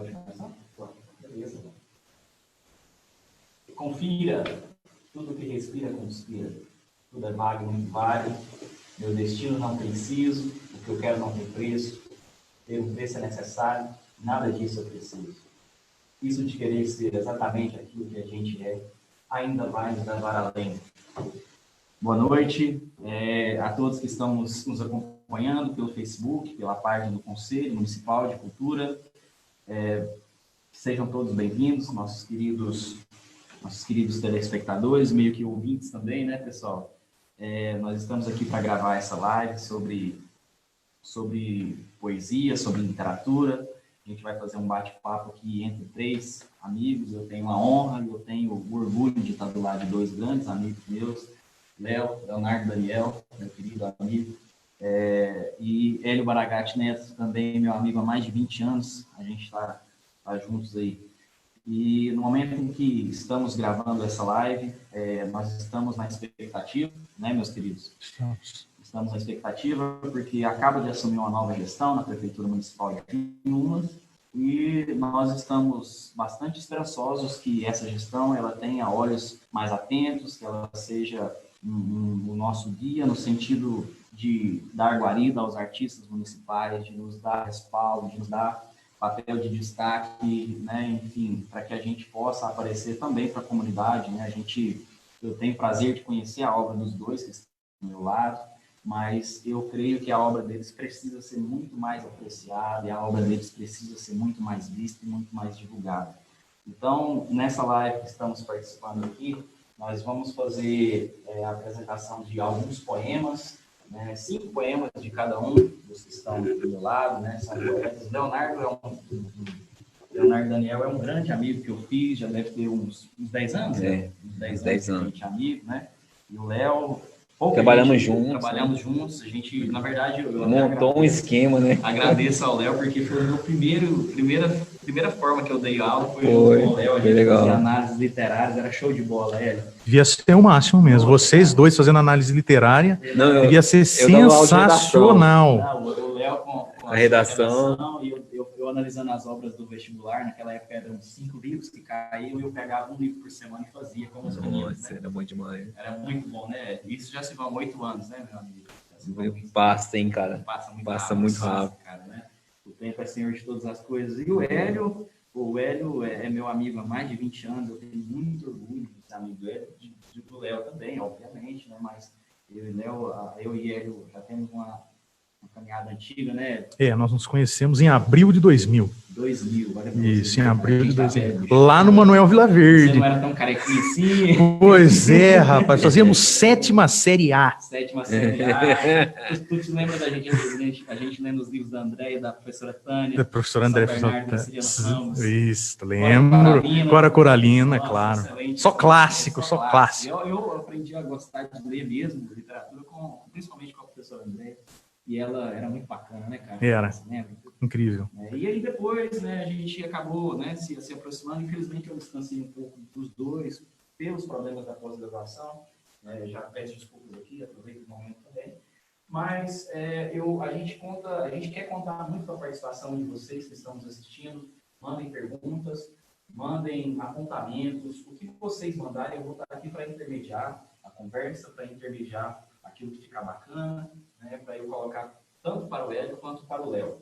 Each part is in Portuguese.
Pode começar? Beleza. Confira, tudo que respira conspira. Tudo é vago, muito vale. Meu destino não preciso, o que eu quero não tem preço. Ter um preço é necessário, nada disso eu preciso. Isso de querer ser exatamente aquilo que a gente é, ainda vai nos levar além. Boa noite a todos que estão nos acompanhando pelo Facebook, pela página do Conselho Municipal de Cultura. Sejam todos bem-vindos, nossos queridos telespectadores, meio que ouvintes também, né, pessoal? Nós estamos aqui para gravar essa live sobre poesia, sobre literatura. A gente vai fazer um bate-papo aqui entre três amigos. Eu tenho a honra e eu tenho o orgulho de estar do lado de dois grandes amigos meus, Leonardo Daniel, meu querido amigo, e Hélio Baragatti Neto, também meu amigo há mais de 20 anos. A gente está juntos aí. E no momento em que estamos gravando essa live, nós estamos na expectativa, né, meus queridos? Estamos na expectativa porque acaba de assumir uma nova gestão na Prefeitura Municipal de Piúmas e nós estamos bastante esperançosos que essa gestão ela tenha olhos mais atentos, que ela seja o nosso guia no sentido de dar guarida aos artistas municipais, de nos dar respaldo, de nos dar papel de destaque, né, enfim, para que a gente possa aparecer também para a comunidade, né? Eu tenho prazer de conhecer a obra dos dois que estão do meu lado, mas eu creio que a obra deles precisa ser muito mais apreciada e a obra deles precisa ser muito mais vista e muito mais divulgada. Então, nessa live que estamos participando aqui, nós vamos fazer a apresentação de alguns poemas, né, 5 poemas de cada um dos que estão do meu lado, né, são poetas. Leonardo Daniel é um grande amigo que eu fiz, já deve ter uns 10 anos, né? Uns 10 anos. A gente é amigo, né? E o Léo... Trabalhamos juntos, a gente, na verdade... Montou um esquema, né? Agradeço ao Léo, porque foi o meu primeira forma que eu dei aula, foi com o Léo, a gente legal. fazia análises literárias, era show de bola, Hélio. Devia ser o máximo mesmo, vocês dois fazendo análise literária, devia ser sensacional. O Léo com a redação e eu analisando as obras do vestibular, naquela época eram 5 livros que caíam e eu pegava um livro por semana e fazia como os meninos. Nossa, né? Era bom demais. Era muito bom, né? Isso já se vão 8 anos, né, meu amigo? Passa, hein, cara? Passa muito rápido. Cara, né? O tempo é senhor de todas as coisas. E o Hélio é meu amigo há mais de 20 anos, eu tenho muito orgulho de ser amigo do Hélio, do Léo também, obviamente, né? Mas eu e Hélio já temos uma caminhada antiga, né? Nós nos conhecemos em abril de 2000. Isso, em abril de 2000. Lá no Manuel Vilaverde. Você não era tão carequinha assim. Pois é, rapaz. Fazíamos 7ª série A. 7ª série A. Tu te lembra da gente? A gente lembra os livros da Andréia, da professora Tânia. Da professora Andréia. Isso, lembro. Cora Coralina, claro. Só clássico. Eu aprendi a gostar de ler mesmo, literatura, principalmente com a professora Andréia. E ela era muito bacana, né, cara? Era. Incrível. E aí depois, né, a gente acabou, né, se aproximando. Infelizmente eu distanciei um pouco dos dois pelos problemas da pós-graduação. Já peço desculpas aqui, aproveito o momento também. Mas a gente quer contar muito com a participação de vocês que estão nos assistindo. Mandem perguntas, mandem apontamentos. O que vocês mandarem, eu vou estar aqui para intermediar a conversa, para intermediar aquilo que ficar bacana, né, para eu colocar tanto para o Hélio quanto para o Léo.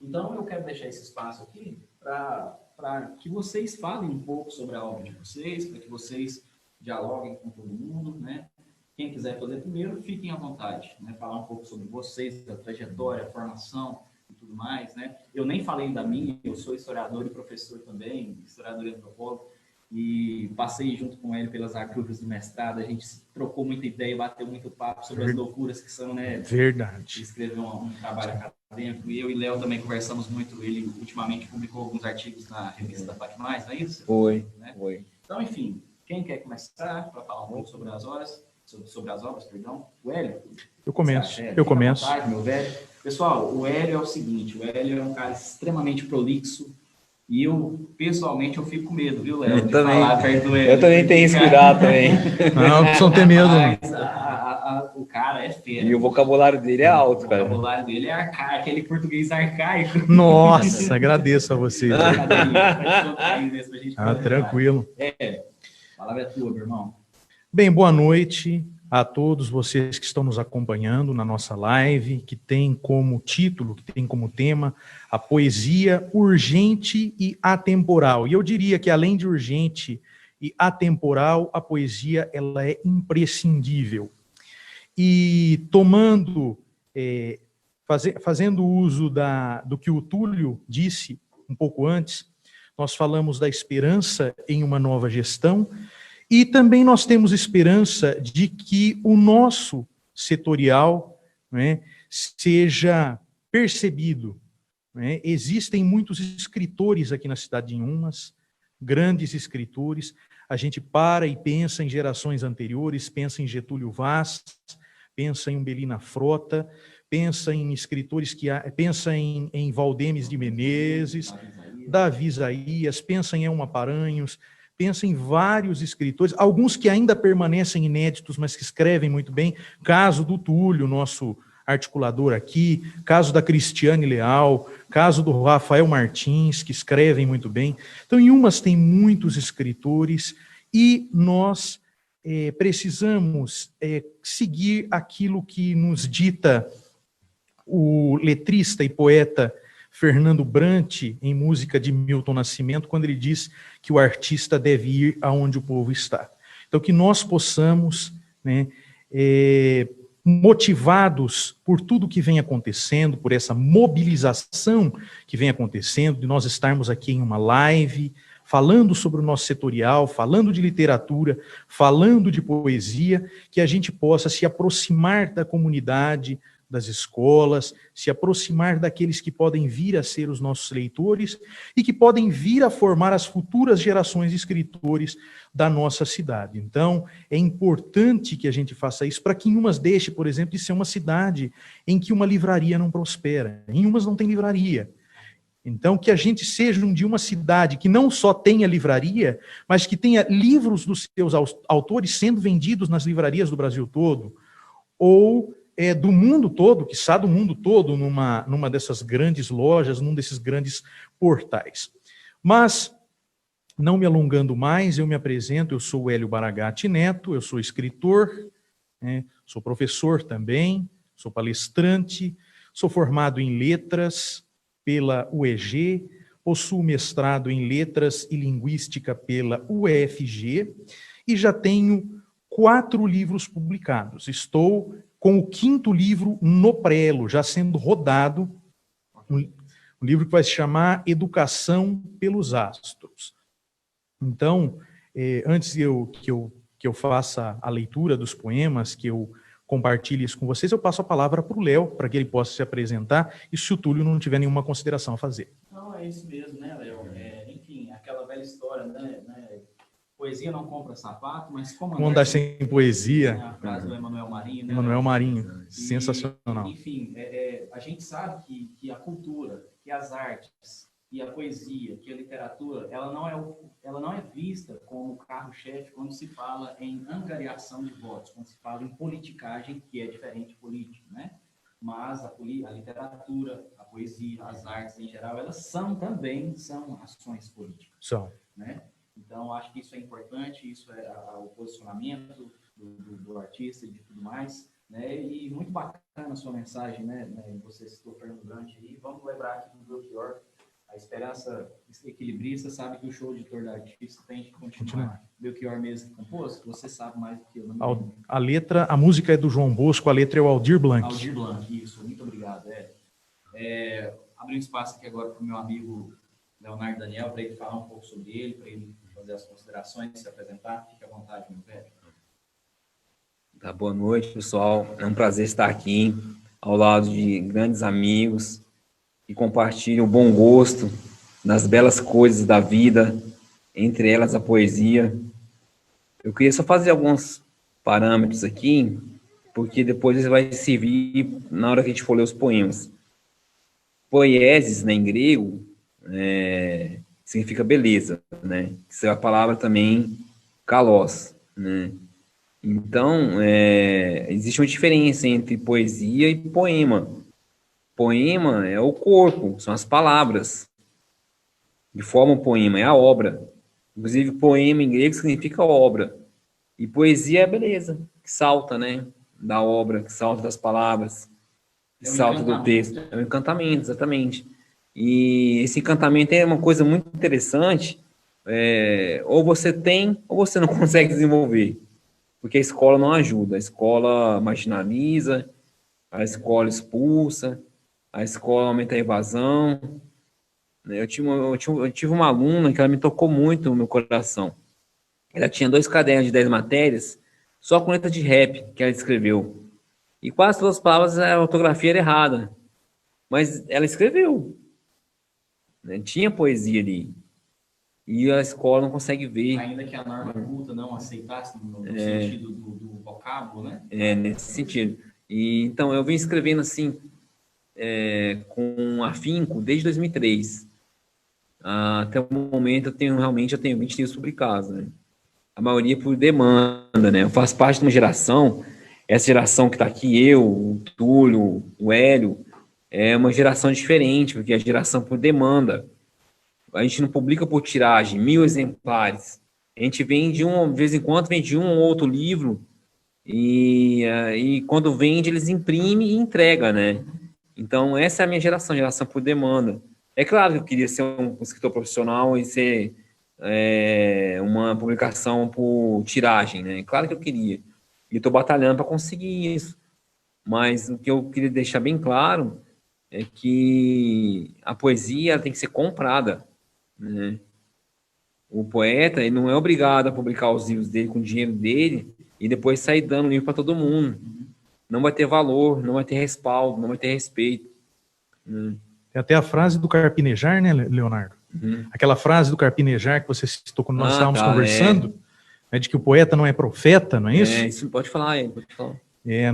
Então, eu quero deixar esse espaço aqui para que vocês falem um pouco sobre a obra de vocês, para que vocês dialoguem com todo mundo, né? Quem quiser fazer primeiro, fiquem à vontade, né? Falar um pouco sobre vocês, da trajetória, formação e tudo mais, né? Eu nem falei da minha, eu sou historiador e professor também, historiador e antropólogo, e passei junto com ele pelas agruras do mestrado. A gente trocou muita ideia, bateu muito papo sobre as loucuras que são, né? Verdade. Escrever um trabalho acadêmico. E eu e Léo também conversamos muito. Ele ultimamente publicou alguns artigos na revista da PAC+, não é isso? Foi. Então, enfim, quem quer começar para falar um pouco sobre as obras? O Hélio? Eu começo. Vontade, meu velho. Pessoal, o Hélio é o seguinte: o Hélio é um cara extremamente prolixo. E eu, pessoalmente, eu fico com medo, viu, Léo? Eu também. Falar perto do Hélio. Eu também tenho esse cuidado também. Não, não ter medo. Mas o cara é fera. E o vocabulário dele é alto, cara. O vocabulário dele é arcaico, aquele português arcaico. Nossa, agradeço a vocês. Tranquilo. A palavra é tua, meu irmão. Bem, boa noite a todos vocês que estão nos acompanhando na nossa live, que tem como título, que tem como tema, a poesia urgente e atemporal. E eu diria que, além de urgente e atemporal, a poesia ela é imprescindível. E tomando, fazendo uso do que o Túlio disse um pouco antes, nós falamos da esperança em uma nova gestão, e também nós temos esperança de que o nosso setorial, né, seja percebido. Né? Existem muitos escritores aqui na cidade de Inhumas, grandes escritores. A gente para e pensa em gerações anteriores, pensa em Getúlio Vaz, pensa em Umbelina Frota, pensa em escritores pensa em Valdemes de Menezes, Davi Isaías, pensa em Elma Paranhos, pensa em vários escritores, alguns que ainda permanecem inéditos, mas que escrevem muito bem. Caso do Túlio, nosso articulador aqui, caso da Cristiane Leal, caso do Rafael Martins, que escrevem muito bem. Então, em Inhumas tem muitos escritores e nós precisamos seguir aquilo que nos dita o letrista e poeta Fernando Brant, em música de Milton Nascimento, quando ele diz que o artista deve ir aonde o povo está. Então, que nós possamos, né, motivados por tudo que vem acontecendo, por essa mobilização que vem acontecendo, de nós estarmos aqui em uma live, falando sobre o nosso setorial, falando de literatura, falando de poesia, que a gente possa se aproximar da comunidade, das escolas, se aproximar daqueles que podem vir a ser os nossos leitores e que podem vir a formar as futuras gerações de escritores da nossa cidade. Então, é importante que a gente faça isso para que Inhumas deixe, por exemplo, de ser uma cidade em que uma livraria não prospera. Inhumas não tem livraria. Então, que a gente seja de uma cidade que não só tenha livraria, mas que tenha livros dos seus autores sendo vendidos nas livrarias do Brasil todo, ou do mundo todo, quiçá do mundo todo, numa dessas grandes lojas, num desses grandes portais. Mas, não me alongando mais, eu me apresento, eu sou o Hélio Baragatti Neto, eu sou escritor, sou professor também, sou palestrante, sou formado em letras pela UEG, possuo mestrado em letras e linguística pela UFG e já tenho 4 livros publicados. Estou com o 5º livro no prelo, já sendo rodado, um livro que vai se chamar Educação pelos Astros. Então, antes que eu faça a leitura dos poemas, que eu compartilhe isso com vocês, eu passo a palavra para o Léo, para que ele possa se apresentar, e se o Túlio não tiver nenhuma consideração a fazer. Não, é isso mesmo, né, Léo? Enfim, aquela velha história, né? Poesia não compra sapato, mas como andar sem poesia? A frase do Emanuel Marinho, né? Emanuel Marinho, sensacional. Enfim, a gente sabe que a cultura, que as artes, que a poesia, que a literatura, ela não é vista como carro-chefe quando se fala em angariação de votos, quando se fala em politicagem, que é diferente de política, né? Mas a literatura, a poesia, as artes em geral, elas também são ações políticas. São. Né? Então, acho que isso é importante, isso é o posicionamento do artista e de tudo mais, né? E muito bacana a sua mensagem, né? Você citou o Fernando Brant aí. Vamos lembrar aqui do Belchior, a esperança equilibrista sabe que o show de todo artista tem que continuar. Belchior mesmo que compôs, você sabe mais do que eu. A música é do João Bosco, a letra é o Aldir Blanc. Aldir Blanc, isso, muito obrigado. Abrir um espaço aqui agora para o meu amigo Leonardo Daniel, para ele falar um pouco sobre ele, para ele fazer as considerações, se apresentar. Fique à vontade, meu velho. Tá, boa noite, pessoal. É um prazer estar aqui ao lado de grandes amigos que compartilham o bom gosto das belas coisas da vida, entre elas a poesia. Eu queria só fazer alguns parâmetros aqui, porque depois vai servir na hora que a gente for ler os poemas. Poiesis, né, em grego, significa beleza, né? Isso é a palavra também kalos, né? Então, existe uma diferença entre poesia e poema. Poema é o corpo, são as palavras que formam o poema, é a obra. Inclusive, poema em grego significa obra. E poesia é a beleza, que salta, né? Da obra, que salta das palavras, que salta do texto. É um encantamento, exatamente. E esse encantamento é uma coisa muito interessante. Ou você tem, ou você não consegue desenvolver. Porque a escola não ajuda. A escola marginaliza, a escola expulsa, a escola aumenta a evasão. Eu tive uma aluna que ela me tocou muito no meu coração. Ela tinha 2 cadernos de 10 matérias, só com letra de rap que ela escreveu. E quase todas as palavras, a ortografia era errada. Mas ela escreveu, né? Tinha poesia ali. E a escola não consegue ver. Ainda que a norma culta não aceitasse no sentido do vocábulo, né? Nesse sentido. E, então, eu venho escrevendo assim, com afinco, desde 2003. Até o momento, eu tenho 20 livros publicados, né? A maioria por demanda, né? Eu faço parte de uma geração, essa geração que está aqui, eu, o Túlio, o Hélio, é uma geração diferente, porque é a geração por demanda. A gente não publica por tiragem, 1000 exemplares. A gente vende de vez em quando, vende um ou outro livro, e quando vende, eles imprimem e entrega, né? Então, essa é a minha geração por demanda. É claro que eu queria ser um escritor profissional e ser uma publicação por tiragem, né? Claro que eu queria. E estou batalhando para conseguir isso. Mas o que eu queria deixar bem claro é que a poesia tem que ser comprada, né? O poeta, ele não é obrigado a publicar os livros dele com o dinheiro dele e depois sair dando livro para todo mundo. Não vai ter valor, não vai ter respaldo, não vai ter respeito. Tem até a frase do Carpinejar, né, Leonardo? Aquela frase do Carpinejar que você citou quando nós estávamos conversando, né, de que o poeta não é profeta, não é isso? Isso pode falar.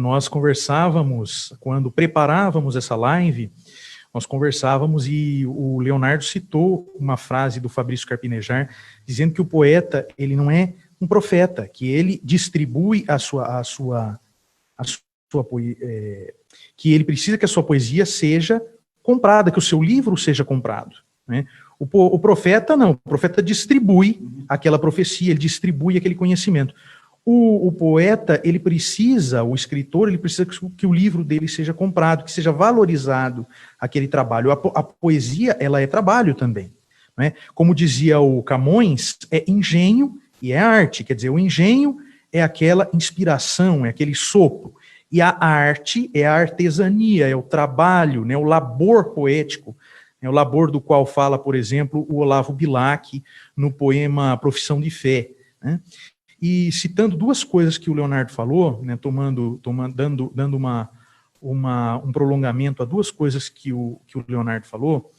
Nós conversávamos, quando preparávamos essa live, nós conversávamos e o Leonardo citou uma frase do Fabrício Carpinejar, dizendo que o poeta, ele não é um profeta, que ele distribui que ele precisa que a sua poesia seja comprada, que o seu livro seja comprado, né? O profeta não, o profeta distribui aquela profecia, ele distribui aquele conhecimento. O poeta, ele precisa, o escritor, ele precisa que o livro dele seja comprado, que seja valorizado aquele trabalho. A poesia, ela é trabalho também, né? Como dizia o Camões, é engenho e é arte. Quer dizer, o engenho é aquela inspiração, é aquele sopro. E a arte é a artesania, é o trabalho, né, o labor poético, é o labor do qual fala, por exemplo, o Olavo Bilac no poema Profissão de Fé, né? E citando 2 coisas que o Leonardo falou, né, dando um prolongamento a 2 coisas que o Leonardo falou,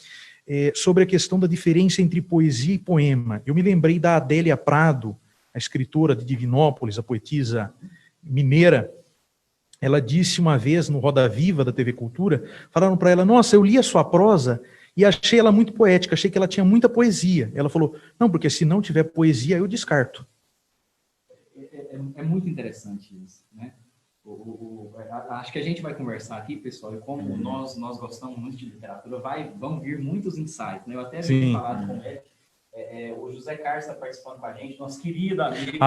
sobre a questão da diferença entre poesia e poema. Eu me lembrei da Adélia Prado, a escritora de Divinópolis, a poetisa mineira. Ela disse uma vez no Roda Viva da TV Cultura, falaram para ela, nossa, eu li a sua prosa e achei ela muito poética, achei que ela tinha muita poesia. Ela falou, não, porque se não tiver poesia, eu descarto. É muito interessante isso, né? Acho que a gente vai conversar aqui, pessoal, e como nós gostamos muito de literatura, vão vir muitos insights, né? Eu até vim falado com ele, o José Carlos está participando com a gente, nosso querido amigo.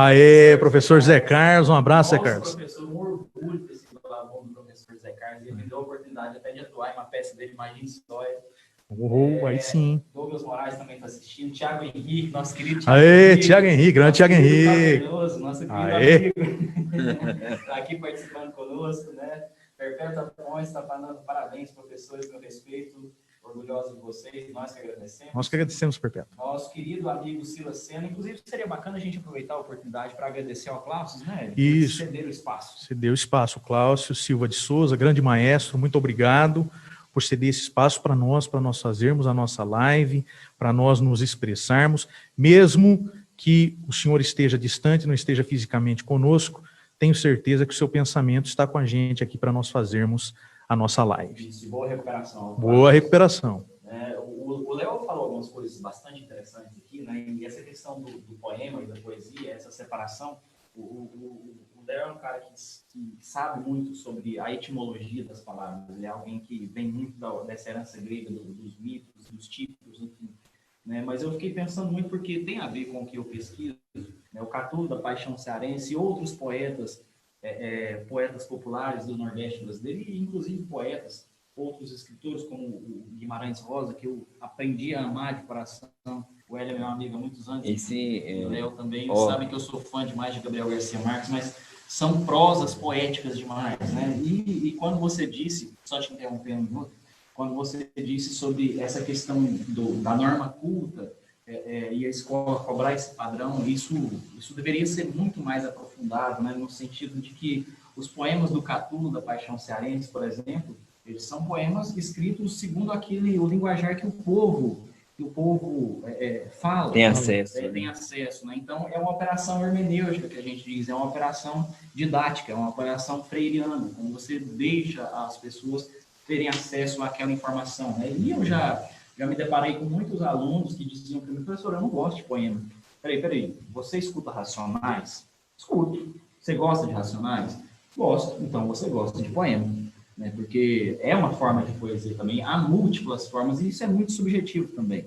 Professor Zé Carlos, um abraço, Zé Carlos. Professor, um orgulho ter sido aluno do professor Zé Carlos, e ele me deu a oportunidade até de atuar em uma peça dele, Imagina História. Aí sim. Douglas Moraes também está assistindo, Thiago Henrique, nosso querido Thiago Henrique, grande Thiago Henrique. Nosso querido amigo, está aqui participando conosco, né? Perpétua Pontes está falando parabéns, professores, meu respeito, orgulhosos de vocês, nós que agradecemos. Nós que agradecemos, Perpétua. Nosso querido amigo Silas Sena, inclusive seria bacana a gente aproveitar a oportunidade para agradecer ao Cláudio, né? Isso. Ceder o espaço. Cedeu o espaço, Cláudio Silva de Souza, grande maestro, muito obrigado por ceder esse espaço para nós fazermos a nossa live, para nós nos expressarmos, mesmo que o senhor esteja distante, não esteja fisicamente conosco, tenho certeza que o seu pensamento está com a gente aqui para nós fazermos a nossa live. Isso, boa recuperação. Boa recuperação. O Léo falou algumas coisas bastante interessantes aqui, né? E essa questão do poema e da poesia, essa separação, o Léo é um cara que sabe muito sobre a etimologia das palavras. Ele é alguém que vem muito dessa herança grega, dos mitos, dos típicos, enfim. Né? Mas eu fiquei pensando muito porque tem a ver com o que eu pesquiso, né? O Catulo da Paixão Cearense e outros poetas, poetas populares do Nordeste brasileiro, e inclusive poetas, outros escritores como o Guimarães Rosa, que eu aprendi a amar de coração. O Hélio é meu amigo há muitos anos. O Léo também. Sabe que eu sou fã demais de Gabriel Garcia Marques, mas são prosas poéticas demais, né? E quando você disse, só te interrompendo um minuto, quando você disse sobre essa questão da norma culta e a escola cobrar esse padrão, isso deveria ser muito mais aprofundado, né? No sentido de que os poemas do Catulo da Paixão Cearense, por exemplo, eles são poemas escritos segundo o linguajar que o povo fala. Tem acesso. Tem acesso, né? Então, é uma operação hermenêutica, que a gente diz, é uma operação didática, é uma operação freiriana, quando você deixa as pessoas terem acesso àquela informação, né? E eu já me deparei com muitos alunos que diziam para mim, professor, eu não gosto de poema. Peraí, você escuta Racionais? Escuto. Você gosta de Racionais? Gosto. Então, você gosta de poema. Né, porque é uma forma de poesia também, há múltiplas formas, e isso é muito subjetivo também.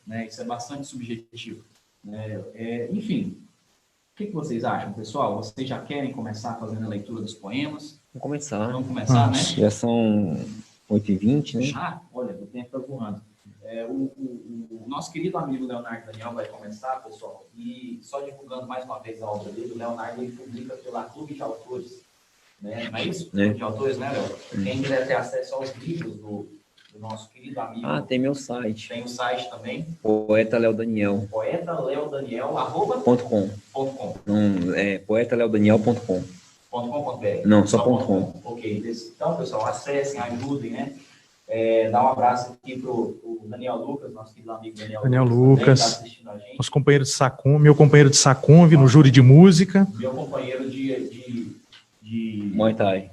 Né, isso é bastante subjetivo. Enfim, o que vocês acham, pessoal? Vocês já querem começar fazendo a leitura dos poemas? Vamos começar, né? Já são 8h20, né? Já? Olha, o tempo está voando. O nosso querido amigo Leonardo Daniel vai começar, pessoal, e só divulgando mais uma vez a obra dele, o Leonardo ele publica pela Clube de Autores. Né? Não é isso? De autores, né, Léo? Quem quiser ter acesso aos livros do nosso querido amigo. Tem meu site. Tem o site também. Poeta Léo Daniel. poetaleodaniel.com. poetaleodaniel.com. .com.br. Não, só .com. Ok. Então, pessoal, acessem, ajudem, né? Dá um abraço aqui pro Daniel Lucas, nosso querido amigo Daniel Lucas, tá assistindo a gente. Nosso companheiro de Sacombe, meu companheiro de Sacombe no júri de música. Meu companheiro de Muay Thai.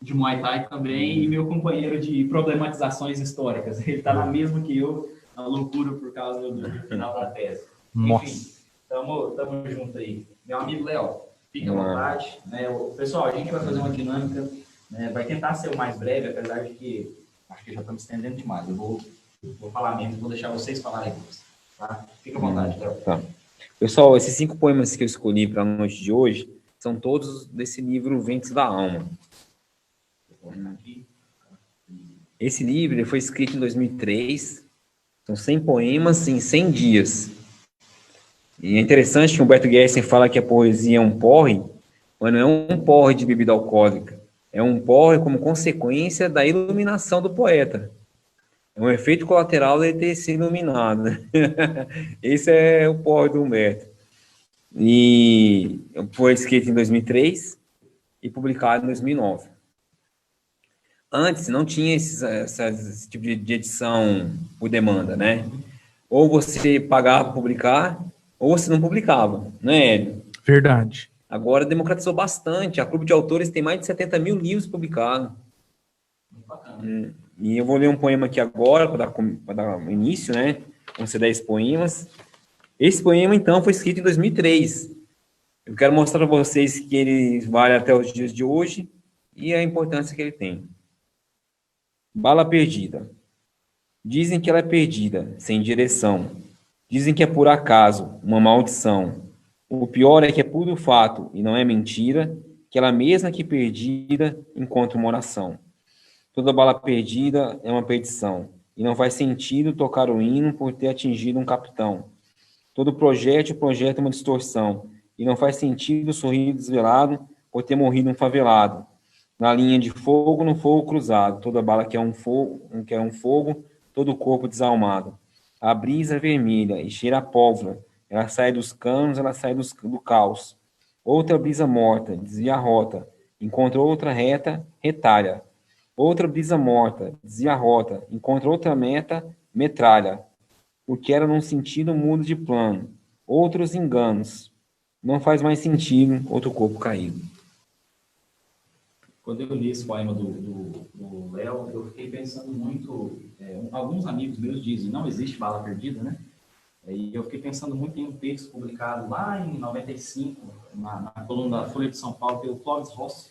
De Muay Thai também, e meu companheiro de problematizações históricas. Ele está na mesma que eu, na loucura por causa do final da tese. Enfim, estamos juntos aí. Meu amigo Léo, fique à vontade. Né? Pessoal, a gente vai fazer uma dinâmica, né? Vai tentar ser o mais breve, apesar de que acho que já estamos estendendo demais. Eu vou falar mesmo, vou deixar vocês falarem. Tá? Fique à vontade, Léo. Tá. Pessoal, esses 5 poemas que eu escolhi para a noite de hoje são todos desse livro Ventos da Alma. Esse livro foi escrito em 2003, são 100 poemas em 100 dias. E é interessante que Humberto Gessinger fala que a poesia é um porre, mas não é um porre de bebida alcoólica, é um porre como consequência da iluminação do poeta. É um efeito colateral dele ter sido iluminado. Esse é o porre do Humberto. E foi escrito em 2003 e publicado em 2009. Antes não tinha esse tipo de edição por demanda, né? Ou você pagava para publicar, ou você não publicava, né, Hélio? Verdade. Agora democratizou bastante. A Clube de Autores tem mais de 70 mil livros publicados. E eu vou ler um poema aqui agora, para dar início, né? Vão ser 10 poemas. Esse poema, então, foi escrito em 2003. Eu quero mostrar para vocês que ele vale até os dias de hoje e a importância que ele tem. Bala perdida. Dizem que ela é perdida, sem direção. Dizem que é por acaso, uma maldição. O pior é que é puro fato, e não é mentira, que ela mesma que perdida encontra uma oração. Toda bala perdida é uma perdição, e não faz sentido tocar o hino por ter atingido um capitão. Todo projétil projeta uma distorção, e não faz sentido sorrir desvelado por ter morrido um favelado. Na linha de fogo, no fogo cruzado, toda bala quer um fogo, todo o corpo desalmado. A brisa é vermelha e cheira a pólvora, ela sai dos canos, ela sai do caos. Outra brisa morta, desvia a rota, encontra outra reta, retalha. Outra brisa morta, desvia a rota, encontra outra meta, metralha. Porque era num sentido mudo de plano. Outros enganos. Não faz mais sentido, outro corpo caído. Quando eu li esse poema do Léo, eu fiquei pensando muito, alguns amigos meus dizem, não existe bala perdida, né? E eu fiquei pensando muito em um texto publicado lá em 95, na coluna da Folha de São Paulo pelo Clóvis Rossi,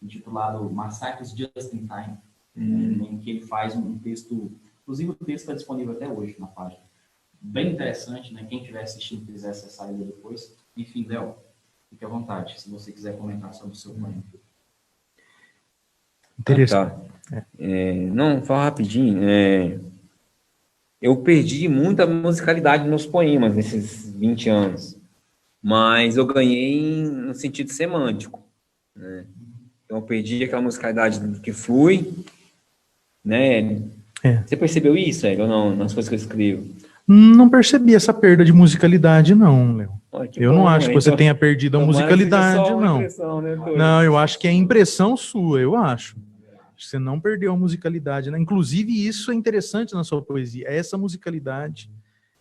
intitulado Massacres Just in Time, em que ele faz um texto, inclusive o texto está disponível até hoje na página. Bem interessante, né? Quem estiver assistindo quiser acessar ele depois. Enfim, Léo, fique à vontade, se você quiser comentar sobre o seu poema. Interessante. Tá. Não, fala rapidinho. Eu perdi muita musicalidade nos meus poemas nesses 20 anos, mas eu ganhei no sentido semântico, né? Então, eu perdi aquela musicalidade que flui, né? Você percebeu isso, ou não, nas coisas que eu escrevo? Não percebi essa perda de musicalidade, não, Léo. Eu bom, não acho que você então, tenha perdido a musicalidade, só uma não. impressão, né, Não, eu acho que é impressão sua, eu acho. Você não perdeu a musicalidade, né? Inclusive, isso é interessante na sua poesia. Essa musicalidade,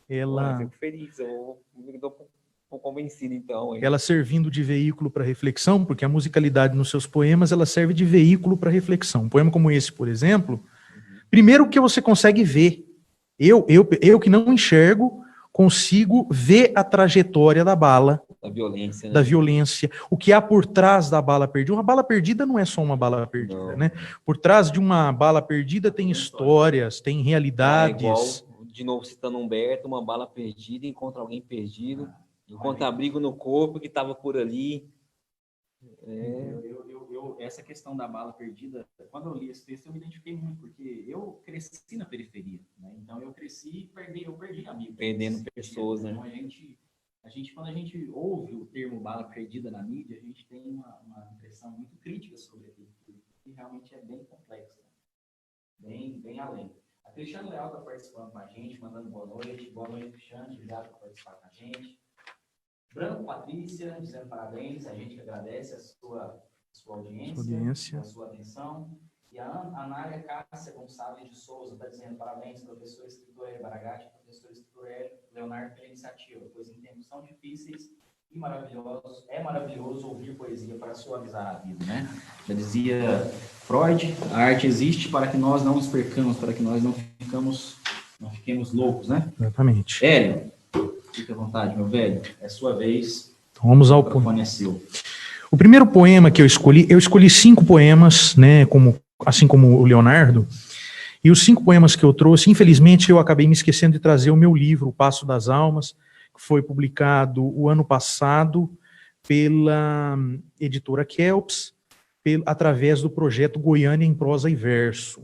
ela... Eu fico feliz, eu estou convencido, então. Ela servindo de veículo para reflexão, porque a musicalidade nos seus poemas, ela serve de veículo para reflexão. Um poema como esse, por exemplo, primeiro que você consegue ver. Eu que não enxergo, consigo ver a trajetória da bala. Da violência, né? Da violência. O que há por trás da bala perdida. Uma bala perdida não é só uma bala perdida, Não. né? Por trás de uma bala perdida tem histórias, tem realidades. Igual, de novo, citando Humberto, uma bala perdida encontra alguém perdido, encontra abrigo no corpo que estava por ali. Essa questão da bala perdida, quando eu li esse texto, eu me identifiquei muito, porque eu cresci na periferia, né? Então eu cresci e eu perdi amigos. Perdendo pessoas, né? Então quando a gente ouve o termo bala perdida na mídia, a gente tem uma impressão muito crítica sobre aquilo, que realmente é bem complexo, né? Bem além. A Cristiane Leal está participando com a gente, mandando boa noite. Boa noite, Cristiane, obrigado por participar com a gente. Branco Patrícia, dizendo parabéns, a gente agradece a sua audiência, a sua atenção. E a Anália Cássia Gonçalves de Souza está dizendo parabéns, professor escritor Baragatti, professor escritor Leonardo, pela iniciativa, pois em tempos tão difíceis e maravilhosos, é maravilhoso ouvir poesia para suavizar a vida, né? Já dizia Freud, a arte existe para que nós não nos percamos, para que nós não fiquemos loucos, né? Exatamente. Hélio, fique à vontade, meu velho, é sua vez. Então, vamos ao poema. É seu. O primeiro poema que eu escolhi 5 poemas, né, assim como o Leonardo, e os 5 poemas que eu trouxe, infelizmente eu acabei me esquecendo de trazer o meu livro, O Passo das Almas, que foi publicado o ano passado pela editora Kelps, através do projeto Goiânia em Prosa e Verso.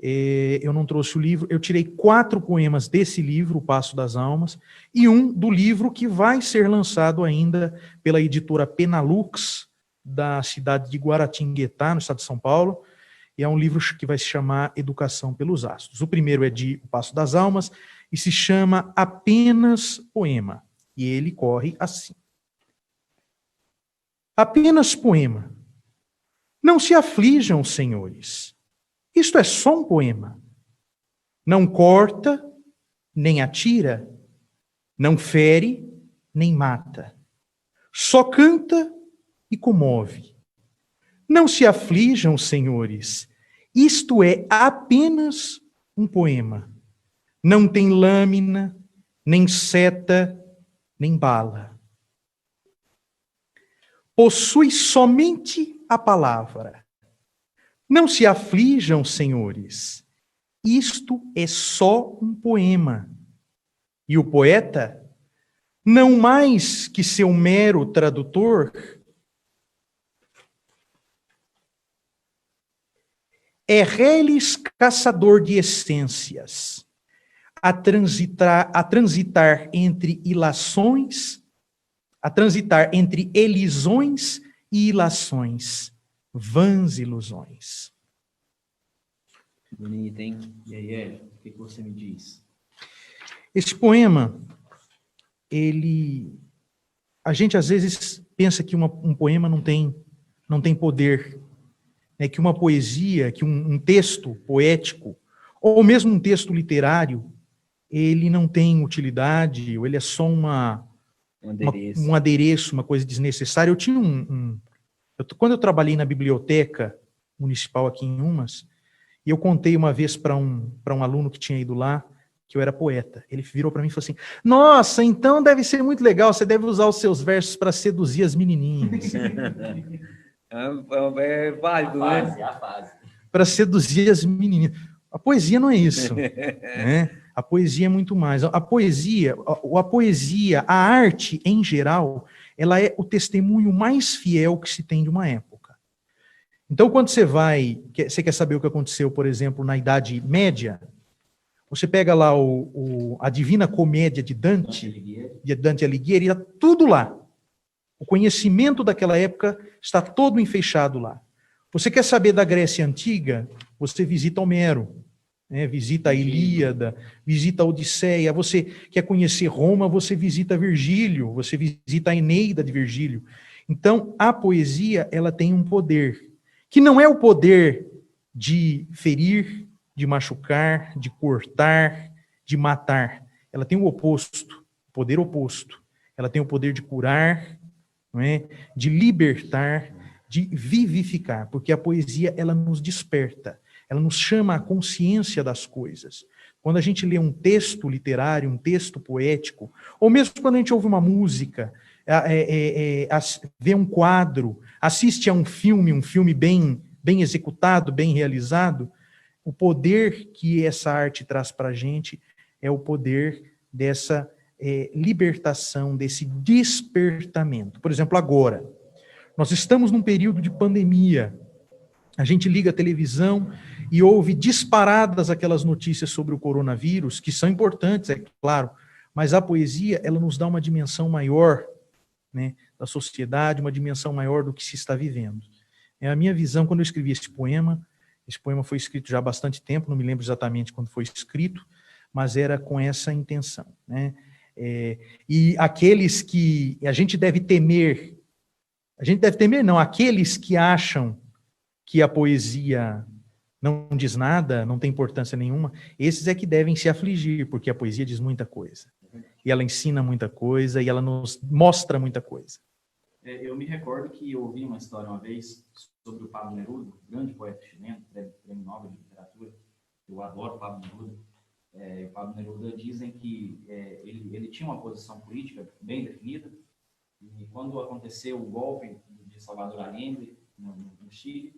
Eu não trouxe o livro, eu tirei 4 poemas desse livro, O Passo das Almas, e um do livro que vai ser lançado ainda pela editora Penalux, da cidade de Guaratinguetá, no estado de São Paulo, e é um livro que vai se chamar Educação pelos Astros. O primeiro é de O Passo das Almas, e se chama Apenas Poema, e ele corre assim. Apenas poema. Não se aflijam, senhores. Isto é só um poema. Não corta, nem atira, não fere, nem mata. Só canta e comove. Não se aflijam, senhores. Isto é apenas um poema. Não tem lâmina, nem seta, nem bala. Possui somente a palavra. Não se aflijam, senhores. Isto é só um poema. E o poeta, não mais que seu mero tradutor, é reles caçador de essências, a transitar entre ilações, a transitar entre elisões e ilações. Vãs ilusões. Bonito, hein? E aí, o que você me diz? Esse poema, a gente às vezes pensa que um poema não tem poder, né? Que uma poesia, que um texto poético, ou mesmo um texto literário, ele não tem utilidade, ou ele é só um adereço, uma coisa desnecessária. Eu tinha quando eu trabalhei na biblioteca municipal aqui em Umas, e eu contei uma vez para um aluno que tinha ido lá, que eu era poeta. Ele virou para mim e falou assim: nossa, então deve ser muito legal, você deve usar os seus versos para seduzir as menininhas. É válido, né? A fase. Para seduzir as menininhas. A poesia não é isso, né? A poesia é muito mais. A poesia, a arte em geral, ela é o testemunho mais fiel que se tem de uma época. Então, quando você quer saber o que aconteceu, por exemplo, na Idade Média, você pega lá a Divina Comédia de Dante Alighieri, está tudo lá. O conhecimento daquela época está todo enfeixado lá. Você quer saber da Grécia Antiga? Você visita Homero, né? Visita a Ilíada, visita a Odisseia. Você quer conhecer Roma? Você visita Virgílio, você visita a Eneida de Virgílio. Então, a poesia, ela tem um poder, que não é o poder de ferir, de machucar, de cortar, de matar. Ela tem o oposto, o poder oposto. Ela tem o poder de curar, não é? De libertar, de vivificar, porque a poesia, ela nos desperta, ela nos chama à consciência das coisas. Quando a gente lê um texto literário, um texto poético, ou mesmo quando a gente ouve uma música, vê um quadro, assiste a um filme bem executado, bem realizado, o poder que essa arte traz para a gente é o poder dessa libertação, desse despertamento. Por exemplo, agora, nós estamos num período de pandemia. A gente liga a televisão e ouve disparadas aquelas notícias sobre o coronavírus, que são importantes, é claro, mas a poesia, ela nos dá uma dimensão maior, né, da sociedade, uma dimensão maior do que se está vivendo. É a minha visão quando eu escrevi esse poema foi escrito já há bastante tempo, não me lembro exatamente quando foi escrito, mas era com essa intenção, né? E aqueles que a gente deve temer não, aqueles que acham que a poesia não diz nada, não tem importância nenhuma, esses é que devem se afligir, porque a poesia diz muita coisa. E ela ensina muita coisa, e ela nos mostra muita coisa. Eu me recordo que eu ouvi uma história uma vez sobre o Pablo Neruda, grande poeta chileno, prêmio Nobel de Literatura. Eu adoro o Pablo Neruda. O Pablo Neruda dizem que ele tinha uma posição política bem definida, e quando aconteceu o golpe de Salvador Allende, no Chile,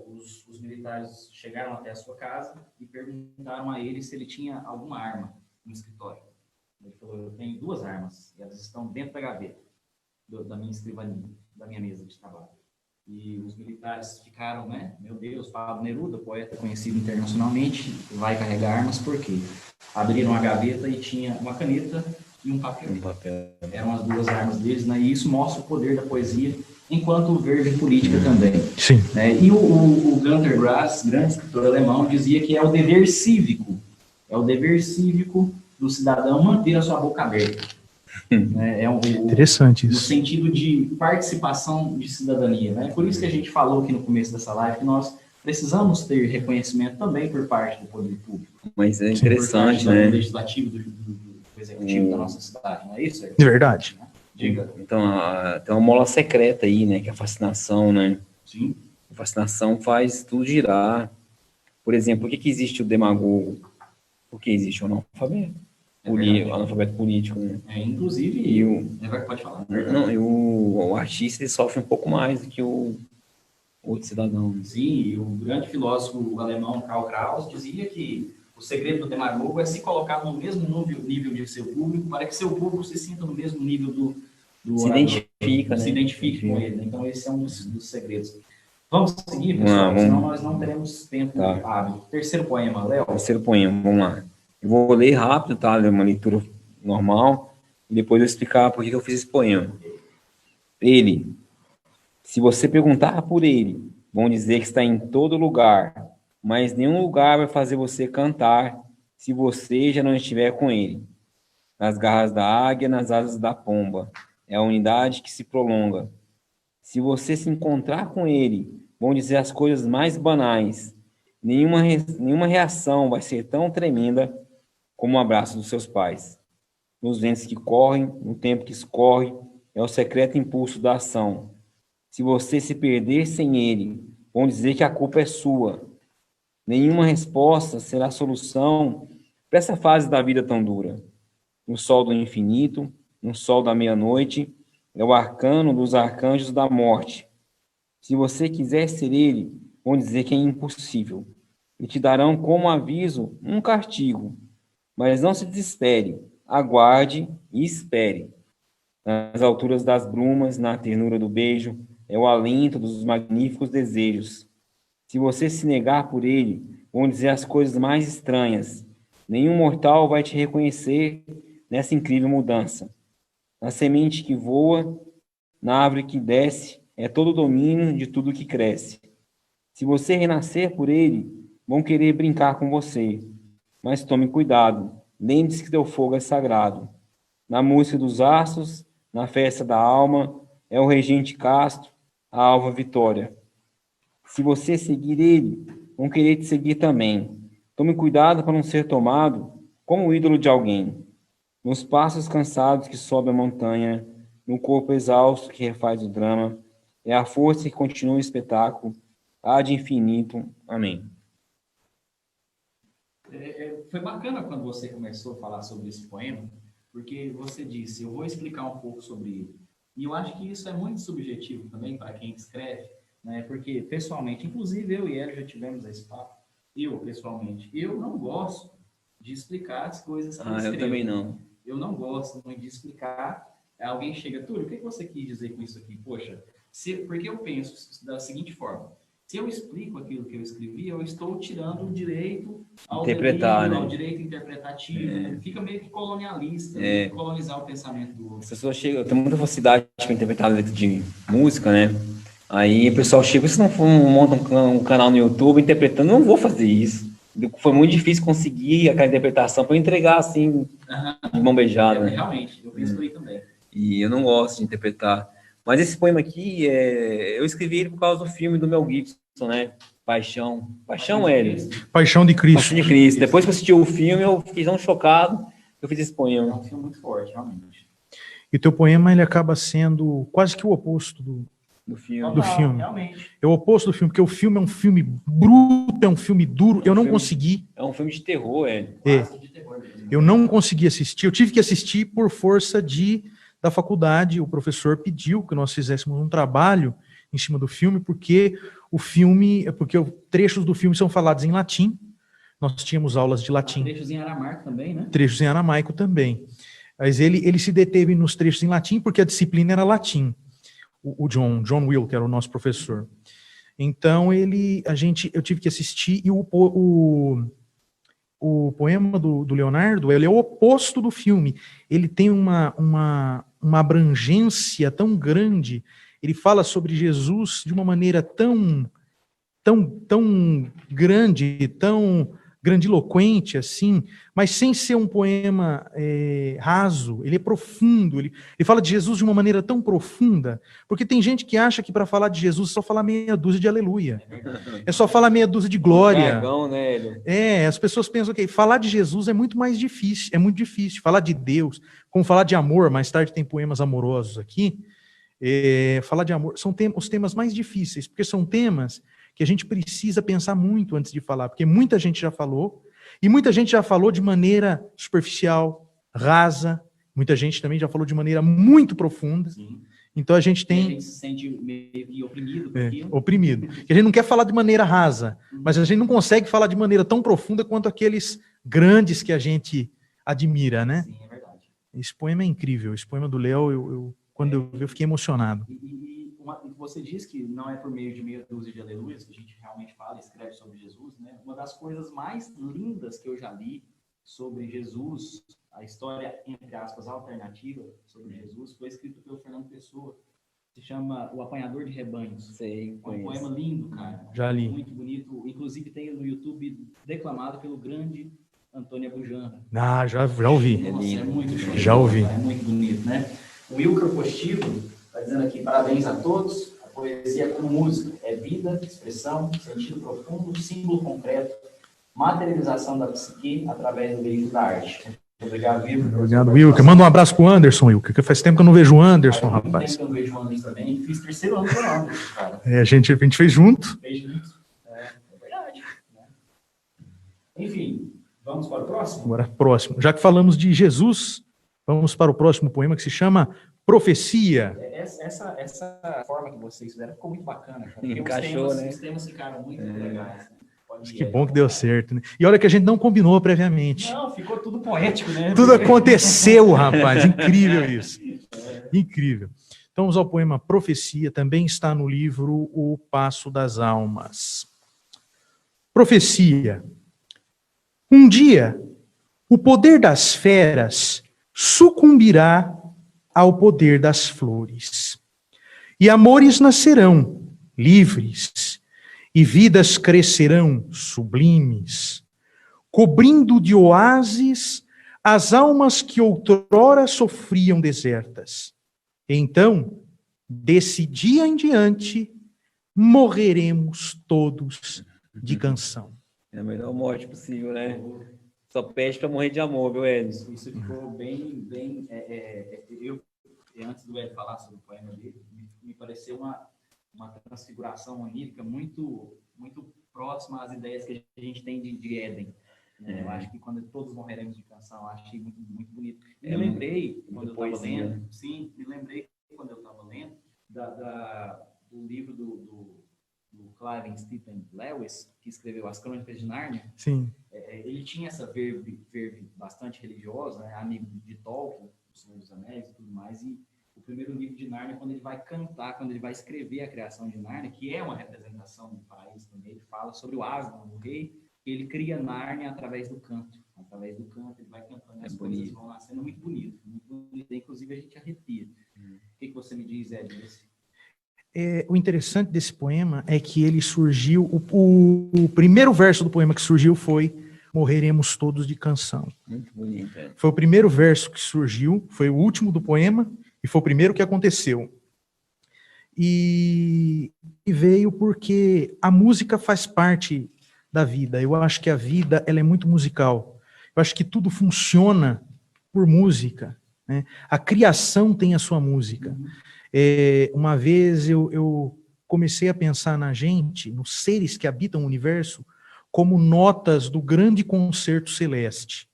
os militares chegaram até a sua casa e perguntaram a ele se ele tinha alguma arma no escritório. Ele falou: eu tenho 2 armas, e elas estão dentro da gaveta da minha escrivaninha, da minha mesa de trabalho. E os militares ficaram, né? Meu Deus, Pablo Neruda, poeta conhecido internacionalmente, vai carregar armas por quê? Abriram a gaveta e tinha uma caneta e um papel. Eram as 2 armas deles, né? E isso mostra o poder da poesia, enquanto verve política também. Sim. Né? E o Günter Grass, grande escritor alemão, dizia que é o dever cívico do cidadão manter a sua boca aberta. Né? Interessante isso. No sentido de participação de cidadania. Né? Por isso que a gente falou aqui no começo dessa live que nós precisamos ter reconhecimento também por parte do poder público. Mas é interessante, né? Do legislativo, do executivo da nossa cidade, não é isso? É verdade. Diga. Então, tem uma mola secreta aí, né? Que é a fascinação, né? Sim. A fascinação faz tudo girar. Por exemplo, por que existe o demagogo? Porque existe o analfabeto. Analfabeto político, né? Inclusive, pode falar. Não, e o artista ele sofre um pouco mais do que o outro cidadão. Né? Sim, e o grande filósofo alemão Karl Kraus dizia que o segredo do demagogo é se colocar no mesmo nível de seu público, para que seu público se sinta no mesmo nível do se orador, identifica, né? Se identifique com ele. Então, esse é um dos segredos. Vamos seguir, pessoal, senão nós não teremos tempo hábil. Terceiro poema, Léo. Terceiro poema, vamos lá. Eu vou ler rápido, tá? Ler uma leitura normal, e depois eu explicar por que eu fiz esse poema. Ele, se você perguntar por ele, vão dizer que está em todo lugar, mas nenhum lugar vai fazer você cantar se você já não estiver com ele. Nas garras da águia, nas asas da pomba, é a unidade que se prolonga. Se você se encontrar com ele, vão dizer as coisas mais banais. Nenhuma reação vai ser tão tremenda como o abraço dos seus pais. Nos ventos que correm, no tempo que escorre, é o secreto impulso da ação. Se você se perder sem ele, vão dizer que a culpa é sua. Nenhuma resposta será solução para essa fase da vida tão dura. No sol do infinito, no sol da meia-noite, é o arcano dos arcanjos da morte. Se você quiser ser ele, vão dizer que é impossível. E te darão como aviso um castigo. Mas não se desespere, aguarde e espere. Nas alturas das brumas, na ternura do beijo, é o alento dos magníficos desejos. Se você se negar por ele, vão dizer as coisas mais estranhas. Nenhum mortal vai te reconhecer nessa incrível mudança. Na semente que voa, na árvore que desce, é todo o domínio de tudo que cresce. Se você renascer por ele, vão querer brincar com você. Mas tome cuidado, lembre-se que teu fogo é sagrado. Na música dos astros, na festa da alma, é o regente Castro, a alva Vitória. Se você seguir ele, vão querer te seguir também. Tome cuidado para não ser tomado como o ídolo de alguém. Nos passos cansados que sobe a montanha, no corpo exausto que refaz o drama, é a força que continua o espetáculo, há de infinito. Amém. Foi bacana quando você começou a falar sobre esse poema, porque você disse, eu vou explicar um pouco sobre ele. E eu acho que isso é muito subjetivo também para quem escreve, né? Porque, pessoalmente, inclusive eu e ele já tivemos esse papo, pessoalmente, eu não gosto de explicar as coisas que eu escrevo. Eu também não. Eu não gosto muito de explicar. Alguém chega, Túlio, o que você quis dizer com isso aqui? Poxa, porque eu penso da seguinte forma, se eu explico aquilo que eu escrevi, eu estou tirando o direito ao interpretar, delírio, né? ao direito interpretativo. Fica meio que colonialista, colonizar o pensamento do outro. As pessoas chegam, tem muita facilidade para interpretar a letra de música, né? Aí o pessoal chega, se não for monta um canal no YouTube interpretando, eu não vou fazer isso. Foi muito difícil conseguir aquela interpretação para entregar assim, de mão beijada. Né? Realmente, eu penso aí também. E eu não gosto de interpretar. Mas esse poema aqui, eu escrevi ele por causa do filme do Mel Gibson, né? Paixão, Hélio. Paixão de Cristo. Paixão de Cristo. Depois que eu assisti o filme, eu fiquei tão chocado que eu fiz esse poema. É um filme muito forte, realmente. E o teu poema, ele acaba sendo quase que o oposto do filme. Realmente. É o oposto do filme, porque o filme é um filme bruto, é um filme duro. Eu não consegui. É um filme de terror, Hélio. Eu não consegui assistir. Eu tive que assistir por força da faculdade. O professor pediu que nós fizéssemos um trabalho em cima do filme, porque trechos do filme são falados em latim. Nós tínhamos aulas de latim. Trechos em aramaico também, né? Trechos em aramaico também. Mas ele se deteve nos trechos em latim, porque a disciplina era latim. O John Will, que era o nosso professor. Então, eu tive que assistir, e o poema do Leonardo, ele é o oposto do filme. Ele tem uma abrangência tão grande, ele fala sobre Jesus de uma maneira tão grande, tão grandiloquente, assim, mas sem ser um poema raso. Ele é profundo, ele fala de Jesus de uma maneira tão profunda, porque tem gente que acha que para falar de Jesus é só falar meia dúzia de aleluia, é só falar meia dúzia de glória. Dragão, né, as pessoas pensam que falar de Jesus é muito mais difícil, é muito difícil. Falar de Deus, como falar de amor, mais tarde tem poemas amorosos aqui, falar de amor, são os temas mais difíceis, porque são temas que a gente precisa pensar muito antes de falar, porque muita gente já falou, e muita gente já falou de maneira superficial, rasa, muita gente também já falou de maneira muito profunda. Sim. Então a gente tem... A gente se sente meio que oprimido por aquilo. Oprimido. E a gente não quer falar de maneira rasa, mas a gente não consegue falar de maneira tão profunda quanto aqueles grandes que a gente admira, né? Sim, é verdade. Esse poema é incrível, esse poema do Léo, quando eu vi, eu fiquei emocionado. Você diz que não é por meio de meia dúzia de aleluias que a gente realmente fala e escreve sobre Jesus, né? Uma das coisas mais lindas que eu já li sobre Jesus, a história, entre aspas, alternativa sobre Jesus, foi escrito pelo Fernando Pessoa. Se chama O Apanhador de Rebanhos. Sei, é um poema lindo, cara. Já li. Muito bonito. Inclusive tem no YouTube declamado pelo grande Antônio Abujanra. Já ouvi. Nossa, é muito bonito. Já ouvi. É muito bonito, né? O Wilker Postigo está dizendo aqui, parabéns a todos. A poesia como música é vida, expressão, sentido profundo, símbolo concreto, materialização da psique através do veículo da arte. Obrigado, Wilker. Obrigado, Wilker. Manda um abraço pro Anderson, Wilker, que faz tempo que eu não vejo o Anderson, rapaz. Faz tempo que eu não vejo o Anderson também. Fiz terceiro ano com o Anderson, cara. A gente fez junto. Fez junto. É verdade. Né? Enfim, Vamos para o próximo? Agora, próximo. Já que falamos de Jesus, vamos para o próximo poema que se chama Profecia. Essa forma que vocês fizeram ficou muito bacana. Cara. Encaixou, né? Os temas ficaram muito legais. Né? Que bom que deu certo, né? E olha que a gente não combinou previamente. Não, ficou tudo poético, né? Tudo aconteceu, rapaz. Incrível isso. Incrível. Então vamos ao poema Profecia, também está no livro O Passo das Almas. Profecia. Um dia, o poder das feras sucumbirá ao poder das flores. E amores nascerão, livres, e vidas crescerão, sublimes, cobrindo de oásis as almas que outrora sofriam desertas. Então, desse dia em diante, morreremos todos de canção. É a melhor morte possível, né? Só pede para morrer de amor, viu, Edson? Isso ficou bem... Antes do Ed falar sobre o poema dele, me pareceu uma transfiguração onírica muito próxima às ideias que a gente tem de Éden. Eu acho que quando todos morreremos de canção, eu achei muito bonito. Me lembrei, quando eu estava lendo, quando eu estava lendo, do livro do Clive Stephen Lewis, que escreveu As Crônicas de Nárnia. Sim. Ele tinha essa verve bastante religiosa, né? Amigo de Tolkien, O Senhor dos Anéis e tudo mais, e o primeiro livro de Nárnia, quando ele vai cantar, quando ele vai escrever a criação de Nárnia, que é uma representação do paraíso também, ele fala sobre o Aslan, o rei, ele cria Nárnia através do canto. Através do canto, ele vai cantando, as coisas vão nascendo muito bonito. Inclusive, a gente arrepia. O que você me diz, Ed? O interessante desse poema é que ele surgiu, o primeiro verso do poema que surgiu foi Morreremos todos de canção. Muito bonito. Foi o primeiro verso que surgiu, foi o último do poema e foi o primeiro que aconteceu. E veio porque a música faz parte da vida. Eu acho que a vida ela é muito musical. Eu acho que tudo funciona por música, né? A criação tem a sua música. Uma vez eu comecei a pensar na gente, nos seres que habitam o universo, como notas do grande concerto celeste.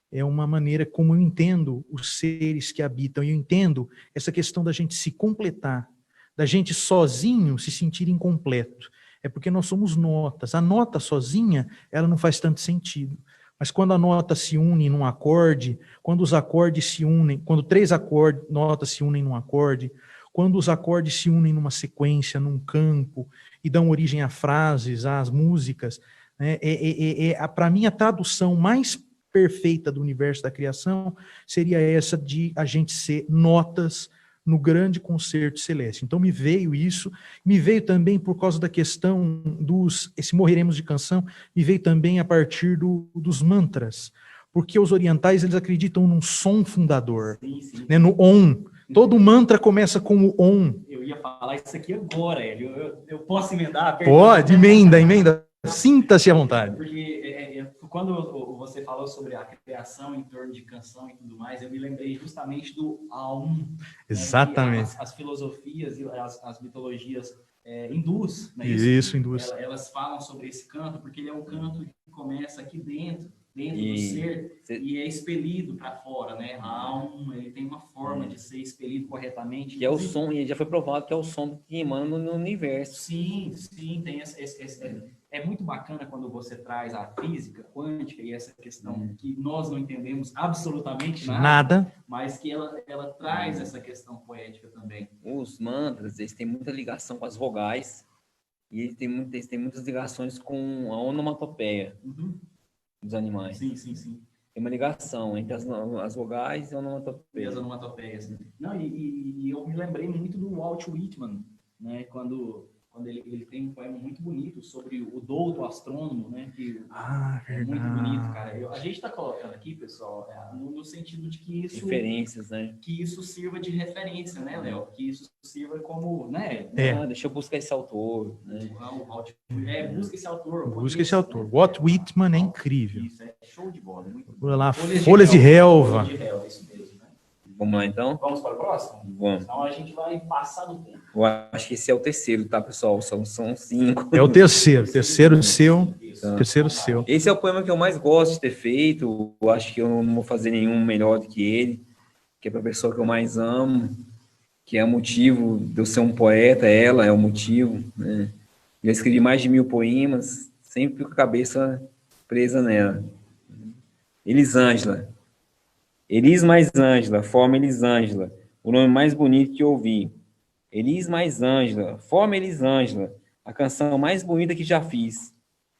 É uma maneira como eu entendo os seres que habitam. E eu entendo essa questão da gente se completar, da gente sozinho se sentir incompleto. É porque nós somos notas. A nota sozinha, ela não faz tanto sentido. Mas quando a nota se une num acorde, quando os acordes se unem, quando três notas se unem num acorde, quando os acordes se unem numa sequência, num campo, e dão origem a frases, às músicas, né? Para mim, a tradução mais perfeita do universo da criação seria essa de a gente ser notas no grande concerto celeste. Então me veio isso, me veio também por causa da questão esse morreremos de canção, me veio também a partir dos mantras, porque os orientais eles acreditam num som fundador, sim. Né, no Om. Todo mantra começa com o Om. Eu ia falar isso aqui agora, Hélio. Eu posso emendar? Pode, emenda. Sinta-se à vontade. Porque quando você falou sobre a criação em torno de canção e tudo mais, eu me lembrei justamente do Aum. Exatamente. Né, as filosofias e as mitologias hindus, né, isso hindus. Elas falam sobre esse canto, porque ele é um canto que começa aqui dentro do ser, e é expelido para fora, né? Ele tem uma forma de ser expelido corretamente. Que é o som, e já foi provado que é o som que emana no universo. Sim, tem é muito bacana quando você traz a física quântica e essa questão que nós não entendemos absolutamente nada. Mas que ela traz essa questão poética também. Os mantras, eles têm muita ligação com as vogais, e eles têm muitas ligações com a onomatopeia. Dos animais. Sim. Tem uma ligação entre as vogais e a onomatopeia. E as onomatopeias. Não, e eu me lembrei muito do Walt Whitman, né? Quando ele tem um poema muito bonito sobre o douto astrônomo, né? Que é muito bonito, cara. A gente está colocando aqui, pessoal, no sentido de que isso... Referências, né? Que isso sirva de referência, né, Léo? Que isso sirva como, né? Deixa eu buscar esse autor, né? Busca esse autor. Busca esse autor. Walt Whitman é incrível. Isso, é show de bola. Muito bom. Lá, Folhas de Relva. Isso mesmo, né? Vamos lá, então? Vamos para o próximo? Vamos. Então a gente vai passar do tempo. Eu acho que esse é o terceiro, tá, pessoal? São 5. É o terceiro. Terceiro seu. Isso. Então, terceiro seu. esse é o poema que eu mais gosto de ter feito. Eu acho que eu não vou fazer nenhum melhor do que ele, que é para a pessoa que eu mais amo, que é o motivo de eu ser um poeta, ela é o motivo, né? Eu escrevi mais de 1000 poemas, sempre com a cabeça presa nela. Elisângela. Elis mais Ângela, forma Elisângela, o nome mais bonito que ouvi. Elis mais Ângela, forma Elisângela, a canção mais bonita que já fiz.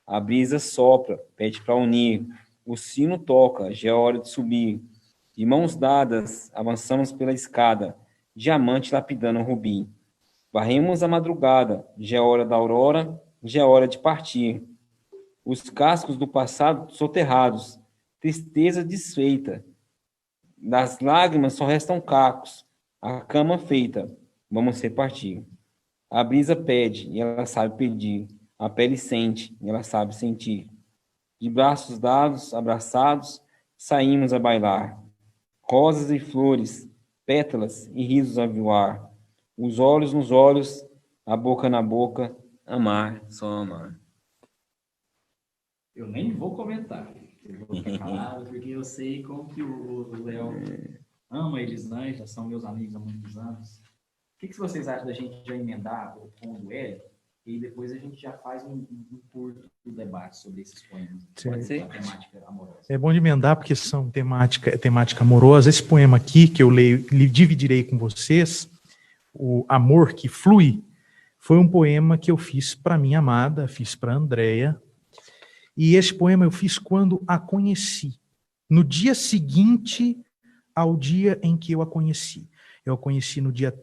A brisa sopra, pede para unir, o sino toca, já é hora de subir. De mãos dadas, avançamos pela escada, diamante lapidando o rubi. Varremos a madrugada, já é hora da aurora, já é hora de partir. Os cascos do passado soterrados, tristeza desfeita. Das lágrimas só restam cacos, a cama feita, vamos repartir. A brisa pede, e ela sabe pedir. A pele sente, e ela sabe sentir. De braços dados, abraçados, saímos a bailar. Rosas e flores, pétalas e risos a voar. Os olhos nos olhos, a boca na boca, amar, só amar. Eu nem vou comentar. Eu vou ficar calado, porque eu sei como que o Léo ama a Elisângela, são meus amigos há muitos anos. O que vocês acham da gente já emendar o tom do Hélio? E depois a gente já faz um curto debate sobre esses poemas. Pode ser. A temática amorosa. É bom de emendar porque são temática amorosa. Esse poema aqui que eu leio, dividirei com vocês, o Amor que Flui, foi um poema que eu fiz para minha amada, fiz para a Andréia. E esse poema eu fiz quando a conheci, no dia seguinte ao dia em que eu a conheci. Eu a conheci no dia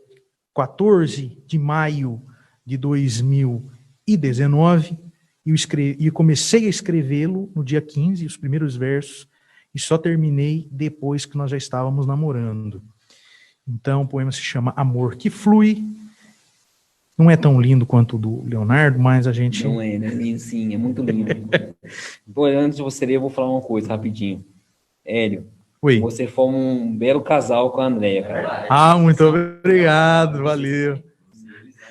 14 de maio de 2019 e comecei a escrevê-lo no dia 15, os primeiros versos, e só terminei depois que nós já estávamos namorando. Então, o poema se chama Amor que Flui. Não é tão lindo quanto o do Leonardo, mas a gente... Não é, né? Lindo, sim, é muito lindo. Pô, antes de você ler, eu vou falar uma coisa rapidinho. Hélio, Oi. você forma um belo casal com a Andréia, cara. Ah, muito obrigado, valeu.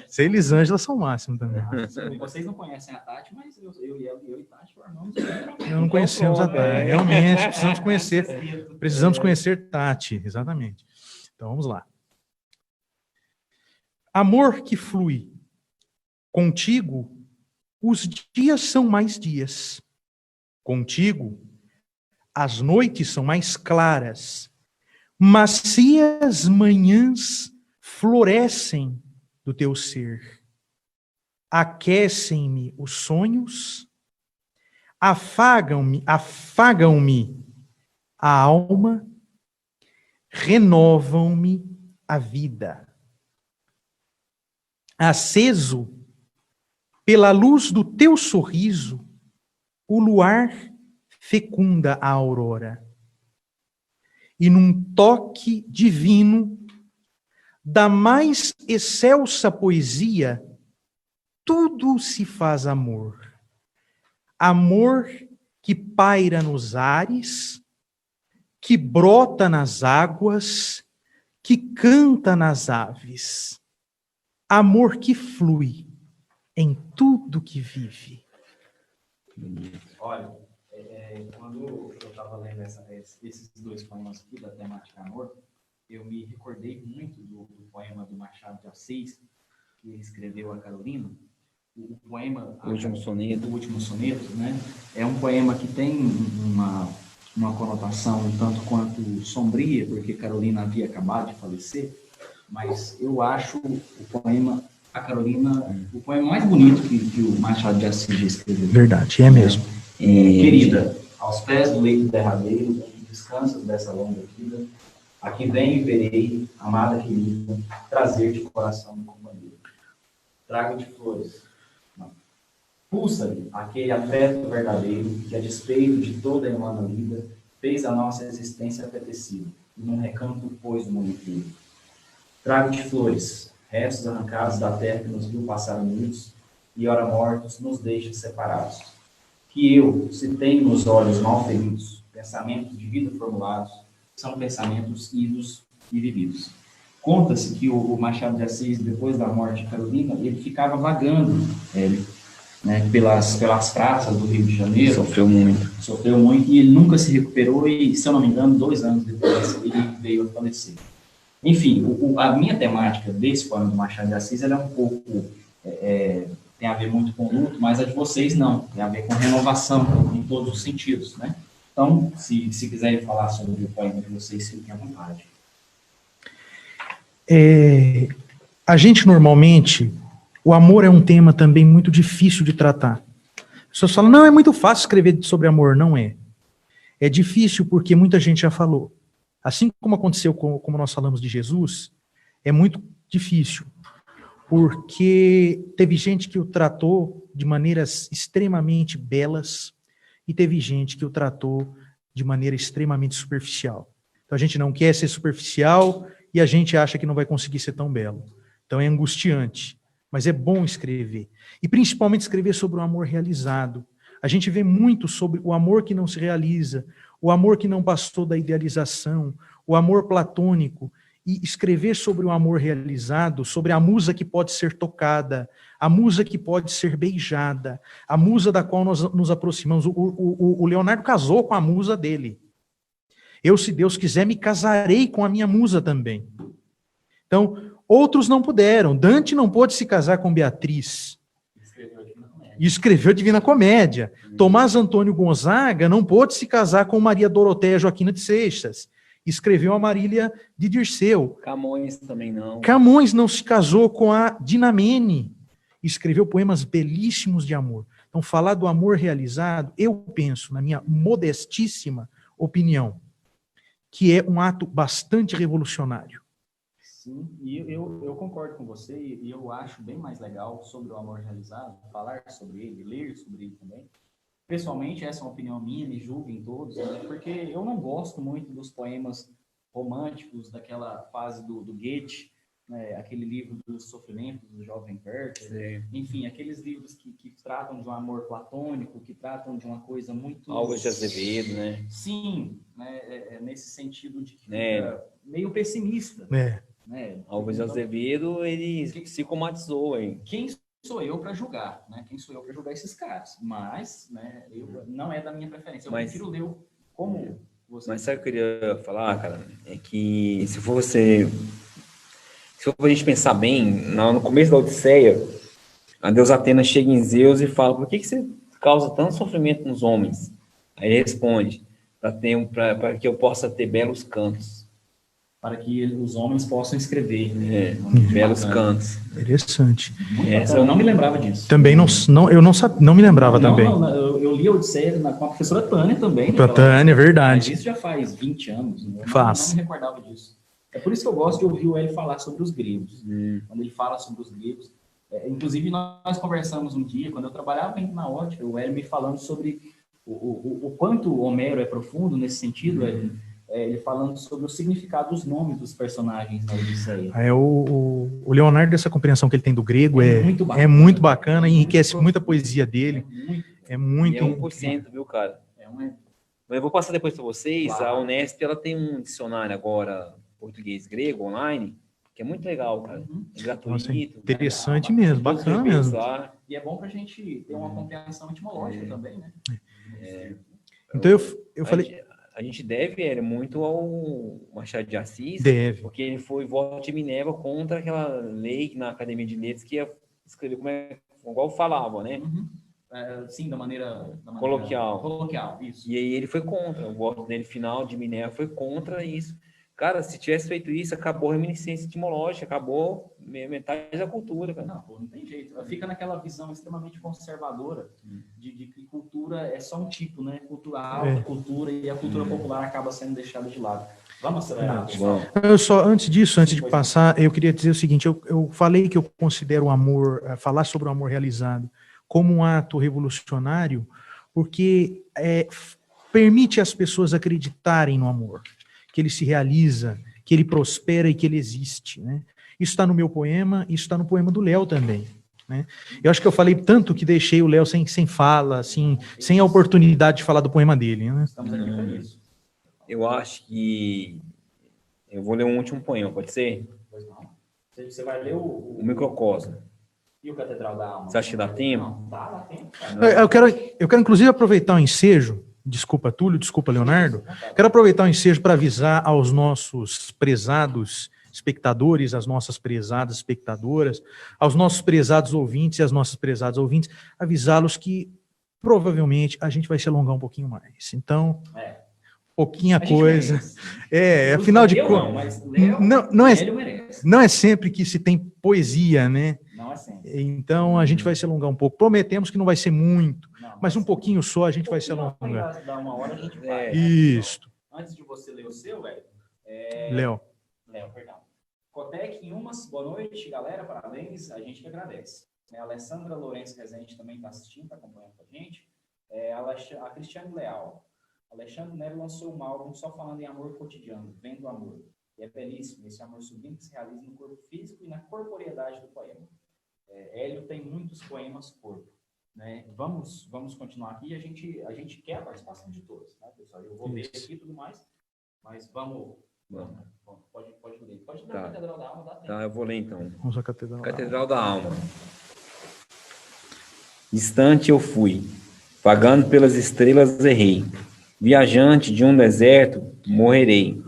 Você e Elisângela são o máximo também. Vocês não conhecem a Tati, mas eu e Tati formamos. Eu não conhecemos a Tati. Realmente, precisamos conhecer Tati, exatamente. Então, vamos lá. Amor que flui. Contigo, os dias são mais dias. Contigo, as noites são mais claras. Macias manhãs florescem do teu ser. Aquecem-me os sonhos, afagam-me a alma, renovam-me a vida. Aceso pela luz do teu sorriso, o luar fecunda a aurora. E num toque divino da mais excelsa poesia, tudo se faz amor. Amor que paira nos ares, que brota nas águas, que canta nas aves. Amor que flui em tudo que vive. Olha, quando eu estava lendo esses dois poemas aqui da temática amor, eu me recordei muito do poema do Machado de Assis, que ele escreveu a Carolina. O poema... O último soneto, né? É um poema que tem uma conotação um tanto quanto sombria, porque Carolina havia acabado de falecer, mas eu acho o poema, a Carolina, o poema mais bonito que o Machado de Assis escreveu. Verdade, é mesmo. Querida, aos pés do leito derradeiro, descansas dessa longa vida, aqui venho e verei, amada querida, trazer-te coração no companheiro. Trago-te flores. Pulsa-lhe aquele afeto verdadeiro que, a despeito de toda a humana vida, fez a nossa existência apetecida, e num recanto pôs o mundo inteiro. Trago-te flores, restos arrancados da terra que nos viu passar unidos, e ora mortos nos deixa separados. Que eu, se tenho nos olhos mal feridos, pensamentos de vida formulados, são pensamentos idos e vividos. Conta-se que o Machado de Assis, depois da morte de Carolina, ele ficava vagando, né, pelas praças do Rio de Janeiro. Sofreu muito. Sofreu muito e ele nunca se recuperou e, se eu não me engano, 2 anos depois ele veio a falecer. Enfim, a minha temática desse poema do Machado de Assis ela é um pouco, tem a ver muito com luto, mas a de vocês não, tem a ver com renovação em todos os sentidos, né? Então, se quiserem falar sobre o poema de vocês, fiquem à vontade. A gente normalmente, o amor é um tema também muito difícil de tratar. As pessoas falam, não, é muito fácil escrever sobre amor. Não é. É difícil porque muita gente já falou. Assim como aconteceu como nós falamos de Jesus, é muito difícil. Porque teve gente que o tratou de maneiras extremamente belas e teve gente que o tratou de maneira extremamente superficial. Então a gente não quer ser superficial e a gente acha que não vai conseguir ser tão belo. Então é angustiante, mas é bom escrever. E principalmente escrever sobre o amor realizado. A gente vê muito sobre o amor que não se realiza, o amor que não passou da idealização, o amor platônico, e escrever sobre o amor realizado, sobre a musa que pode ser tocada, a musa que pode ser beijada, a musa da qual nós nos aproximamos. O Leonardo casou com a musa dele. Eu, se Deus quiser, me casarei com a minha musa também. Então, outros não puderam. Dante não pôde se casar com Beatriz. E escreveu a Divina Comédia. Tomás Antônio Gonzaga não pôde se casar com Maria Doroteia Joaquina de Seixas. Escreveu a Marília de Dirceu. Camões também não. Camões não se casou com a Dinamene. Escreveu poemas belíssimos de amor. Então, falar do amor realizado, eu penso, na minha modestíssima opinião, que é um ato bastante revolucionário. Sim, e eu concordo com você, e eu acho bem mais legal sobre o amor realizado, falar sobre ele, ler sobre ele também. Pessoalmente, essa é uma opinião minha, me julguem todos, né? Porque eu não gosto muito dos poemas românticos daquela fase do Goethe, né? Aquele livro dos sofrimentos do jovem Werther, enfim, aqueles livros que tratam de um amor platônico, que tratam de uma coisa muito... Álvares de Azevedo, né? Sim, né? Nesse sentido de que fica meio pessimista. Né? Álvares de Azevedo, ele psicomatizou, hein? Quem sou eu para julgar, né? Quem sou eu para julgar esses caras? Mas, né, não é da minha preferência. Eu prefiro ler como você. Mas sabe o que eu queria falar, cara? É que se for a gente pensar bem, no começo da Odisseia, a deusa Atena chega em Zeus e fala: por que você causa tanto sofrimento nos homens? Aí ele responde: para que eu possa ter belos cantos. Para que os homens possam escrever. Belos cantos. Interessante. Eu não me lembrava disso. Também não me lembrava também. Eu li a Odisseia com a professora Tânia também. Com a Tânia, é verdade. Mas isso já faz 20 anos. Né? Faz. Não me recordava disso. É por isso que eu gosto de ouvir o Hélio falar sobre os gregos. Quando ele fala sobre os gregos. Inclusive, nós conversamos um dia, quando eu trabalhava ainda na ótica, o Hélio me falando sobre o quanto Homero é profundo nesse sentido, ele falando sobre o significado dos nomes dos personagens na Odisseia. O Leonardo, essa compreensão que ele tem do grego é muito bacana, enriquece muito a poesia dele. É muito. E é 1%, viu, cara? Eu vou passar depois para vocês. Claro. A Unesp ela tem um dicionário agora, português-grego, online, que é muito legal, cara. É gratuito. Nossa, interessante mesmo, bacana mesmo. E é bom para a gente ter uma compreensão etimológica também, né? Então eu falei... A gente deve muito ao Machado de Assis, porque ele foi voto de Minerva contra aquela lei na Academia de Letras que ia escrever igual falava, né? Sim, da maneira coloquial, isso. E aí ele foi contra, o voto dele final de Minerva foi contra isso. Cara, se tivesse feito isso, acabou a reminiscência etimológica, acabou metade da cultura, cara. Não tem jeito. Fica naquela visão extremamente conservadora de que cultura é só um tipo, né? Cultura alta, cultura, e a cultura popular acaba sendo deixada de lado. Vamos acelerar. Antes de passar, eu queria dizer o seguinte, eu falei que eu considero o amor, falar sobre o amor realizado como um ato revolucionário, porque permite às pessoas acreditarem no amor, que ele se realiza, que ele prospera e que ele existe, né? Isso está no meu poema, isso está no poema do Léo também, né? Eu acho que eu falei tanto que deixei o Léo sem fala, assim, sem a oportunidade de falar do poema dele, né? Estamos aqui para isso. Eu acho que eu vou ler um último poema, pode ser? Pois não. Você vai ler o Microcosmo. E o Catedral da Alma? Você acha que dá tempo? Não, dá tempo, cara. Eu quero inclusive aproveitar o ensejo, desculpa Túlio, desculpa Leonardo, quero aproveitar o ensejo para avisar aos nossos prezados espectadores, às nossas prezadas espectadoras, aos nossos prezados ouvintes e às nossas prezadas ouvintes, avisá-los que provavelmente a gente vai se alongar um pouquinho mais. Então, pouquinha coisa. Afinal de contas, não é sempre que se tem poesia, né? Não é sempre. Então a gente vai se alongar um pouco. Prometemos que não vai ser muito, mas um pouquinho só a gente vai se alongar. Dá uma hora a gente vai. Isso. Antes de você ler o seu, velho. Léo, perdão. Cotec Umas, boa noite, galera, parabéns, a gente que agradece. A Alessandra Lourenço Rezende também está assistindo, está acompanhando com a gente. A Cristiane Leal. Alexandre Nero lançou um álbum só falando em amor cotidiano, vendo amor. E é belíssimo, esse amor sublime que se realiza no corpo físico e na corporeidade do poema. Hélio tem muitos poemas corpo. Né? Vamos continuar aqui, a gente quer a participação de todos, né, pessoal? Eu vou ler aqui e tudo mais, mas vamos pode ler. Pode ler a Catedral da Alma, dá tempo. Tá, eu vou ler então. vamos à Catedral. Catedral da Alma. Distante eu fui, vagando pelas estrelas errei. Viajante de um deserto, morrerei.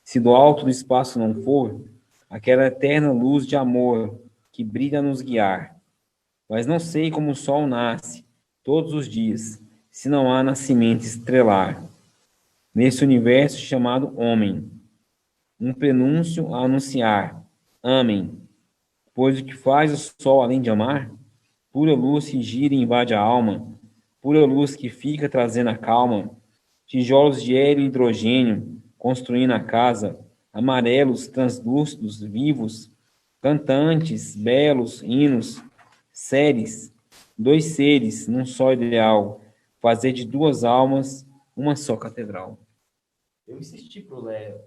Se do alto do espaço não for, aquela eterna luz de amor que brilha a nos guiar. Mas não sei como o sol nasce, todos os dias, se não há nascimento estrelar. Nesse universo chamado homem, um prenúncio a anunciar, amém. Pois o que faz o sol além de amar? Pura luz que gira e invade a alma, pura luz que fica trazendo a calma, tijolos de hélio e hidrogênio, construindo a casa, amarelos, translúcidos, vivos, cantantes, belos, hinos, séries, dois seres num só ideal, fazer de duas almas uma só catedral. Eu insisti pro Léo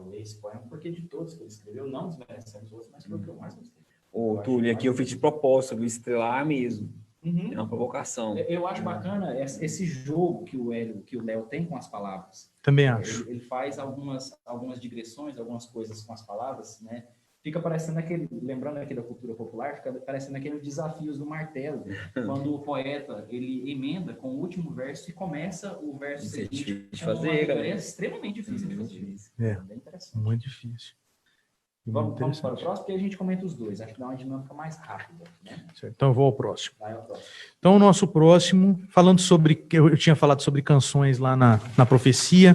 ler esse poema, porque de todos que ele escreveu, não desmerecendo os outros, mas foi o que eu mais gostei. Ô, Túlio, aqui eu fiz de propósito, vou estrelar mesmo. Uhum. É uma provocação. Eu acho bacana esse jogo que o Léo tem com as palavras. Também acho. Ele faz algumas digressões, algumas coisas com as palavras, né? Fica parecendo lembrando aqui da cultura popular, fica parecendo aqueles desafios do martelo, quando o poeta, ele emenda com o último verso e começa o verso seguinte. Isso é difícil de fazer, cara. É extremamente difícil de fazer. É, bem interessante. muito difícil. Vamos para o próximo, porque a gente comenta os dois. Acho que dá uma dinâmica mais rápida. Né? Certo, então eu vou ao próximo. Vai ao próximo. Então o nosso próximo, falando sobre, eu tinha falado sobre canções lá na profecia,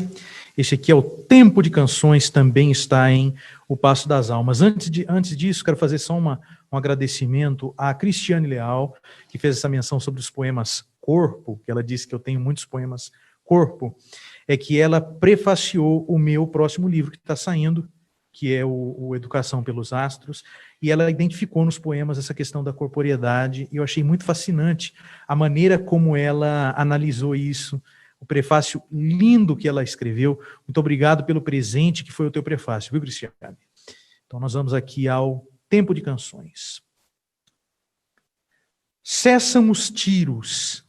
esse aqui é o Tempo de Canções, também está em O Passo das Almas. Antes disso, quero fazer só um agradecimento à Cristiane Leal, que fez essa menção sobre os poemas corpo, que ela disse que eu tenho muitos poemas corpo, é que ela prefaciou o meu próximo livro que está saindo, que é o Educação pelos Astros, e ela identificou nos poemas essa questão da corporeidade, e eu achei muito fascinante a maneira como ela analisou isso, o prefácio lindo que ela escreveu. Muito obrigado pelo presente que foi o teu prefácio, viu, Cristiane? Então nós vamos aqui ao Tempo de Canções. Cessam os tiros,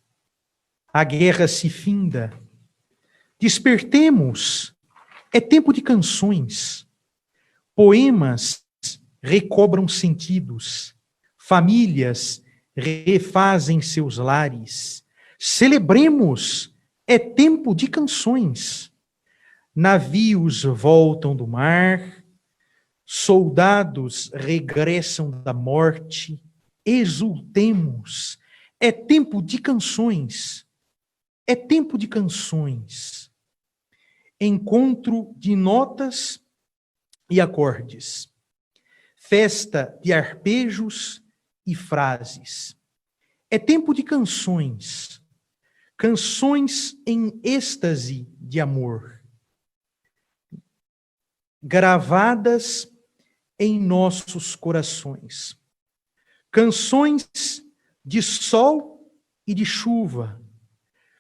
a guerra se finda, despertemos, é tempo de canções, poemas recobram sentidos, famílias refazem seus lares, celebremos, é tempo de canções, navios voltam do mar, soldados regressam da morte, exultemos, é tempo de canções, é tempo de canções, encontro de notas e acordes, festa de arpejos e frases, é tempo de canções, canções em êxtase de amor, gravadas em nossos corações, canções de sol e de chuva,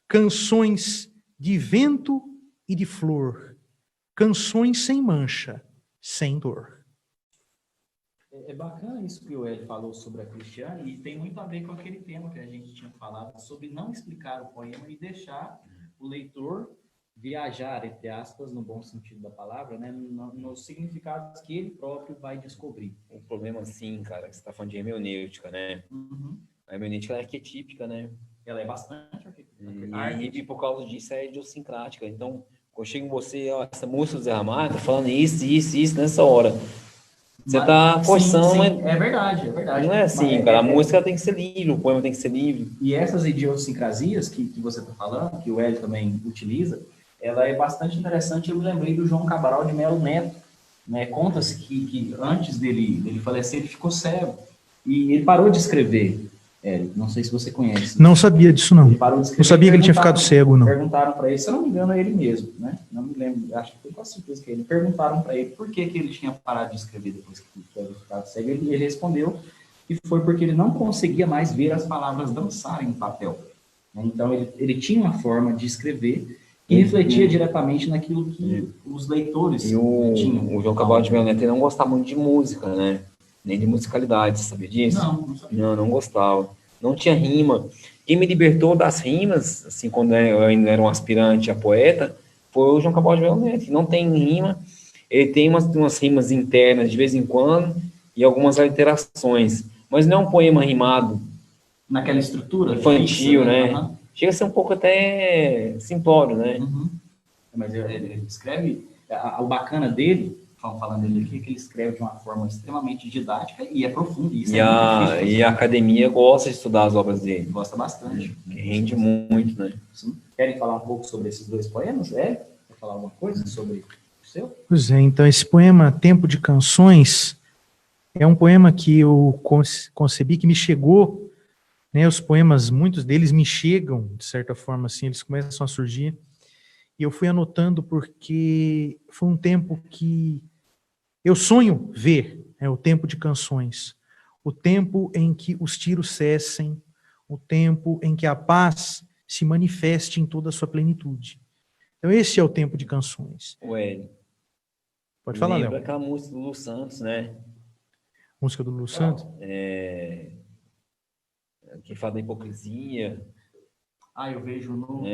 canções de vento e de flor, canções sem mancha, sem dor. É bacana isso que o Hélio falou sobre a Cristiane, e tem muito a ver com aquele tema que a gente tinha falado sobre não explicar o poema e deixar o leitor viajar, entre aspas, no bom sentido da palavra, né, nos significados que ele próprio vai descobrir. O problema, sim, cara, que você está falando de hermenêutica, né? A hermenêutica é arquetípica, né? Ela é bastante E por causa disso é idiosincrática. Então, quando chega em você, ó, essa música do Zé Ramalho tá falando isso nessa hora. Você tá forçando, sim, mas... É verdade. Não é assim, cara. A música tem que ser livre, o poema tem que ser livre. E essas idiosincrasias que você está falando, que o Hélio também utiliza, ela é bastante interessante. Eu me lembrei do João Cabral de Melo Neto, né? Conta-se que antes dele falecer, ele ficou cego. E ele parou de escrever, Hélio. Não sei se você conhece. Não sabia disso, não. Ele parou de escrever. Não sabia que ele tinha ficado cego, não. Perguntaram para ele, se eu não me engano, é ele mesmo, né? Não me lembro, acho que foi quase certeza que ele. Perguntaram para ele por que ele tinha parado de escrever depois que ele ficado cego. Ele respondeu que foi porque ele não conseguia mais ver as palavras dançarem no papel. Então, ele tinha uma forma de escrever e refletia diretamente naquilo que os leitores tinham. O João Cabral de Melo Neto não gostava muito de música, né? Nem de musicalidade, você sabia disso? Não sabia. Não gostava. Não tinha rima. Quem me libertou das rimas, assim, quando eu ainda era um aspirante a poeta, foi o João Cabral de Melo Neto. Não tem rima, ele tem umas rimas internas de vez em quando e algumas alterações, mas não é um poema rimado. Naquela estrutura infantil, fixa, né? Uhum. Chega a ser um pouco até simplório, né? Mas ele escreve, o bacana dele, falando dele aqui, que ele escreve de uma forma extremamente didática e é profunda. E a academia gosta de estudar as obras dele. Gosta bastante. Rende muito, né? Sim. Querem falar um pouco sobre esses dois poemas? Quer falar alguma coisa sobre o seu? Pois é, então esse poema Tempo de Canções é um poema que eu concebi, que me chegou, né? Os poemas, muitos deles me chegam, de certa forma, assim, eles começam a surgir. E eu fui anotando porque foi um tempo que eu sonho ver, o tempo de canções, o tempo em que os tiros cessem, o tempo em que a paz se manifeste em toda a sua plenitude. Então esse é o tempo de canções. Hélio. Pode falar, Léo. Lembra aquela música do Lulu Santos, né? Música do Lulu Santos? Que fala da hipocrisia. Eu vejo no...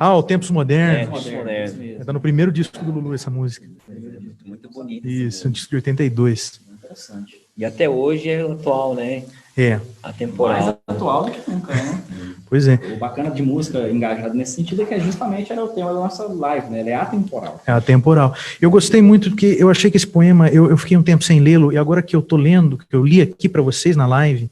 o Tempos Modernos. Tempos Modernos. Está no primeiro disco do Lulu essa música. Muito bonito. Isso, um disco de 82. Interessante. E até hoje é atual, né? Atemporal. Mais atual do que nunca, né? Pois é. O bacana de música engajada nesse sentido é que justamente era o tema da nossa live, né? Ele é atemporal. É atemporal. Eu gostei muito porque eu achei que esse poema, eu fiquei um tempo sem lê-lo, e agora que eu estou lendo, que eu li aqui para vocês na live,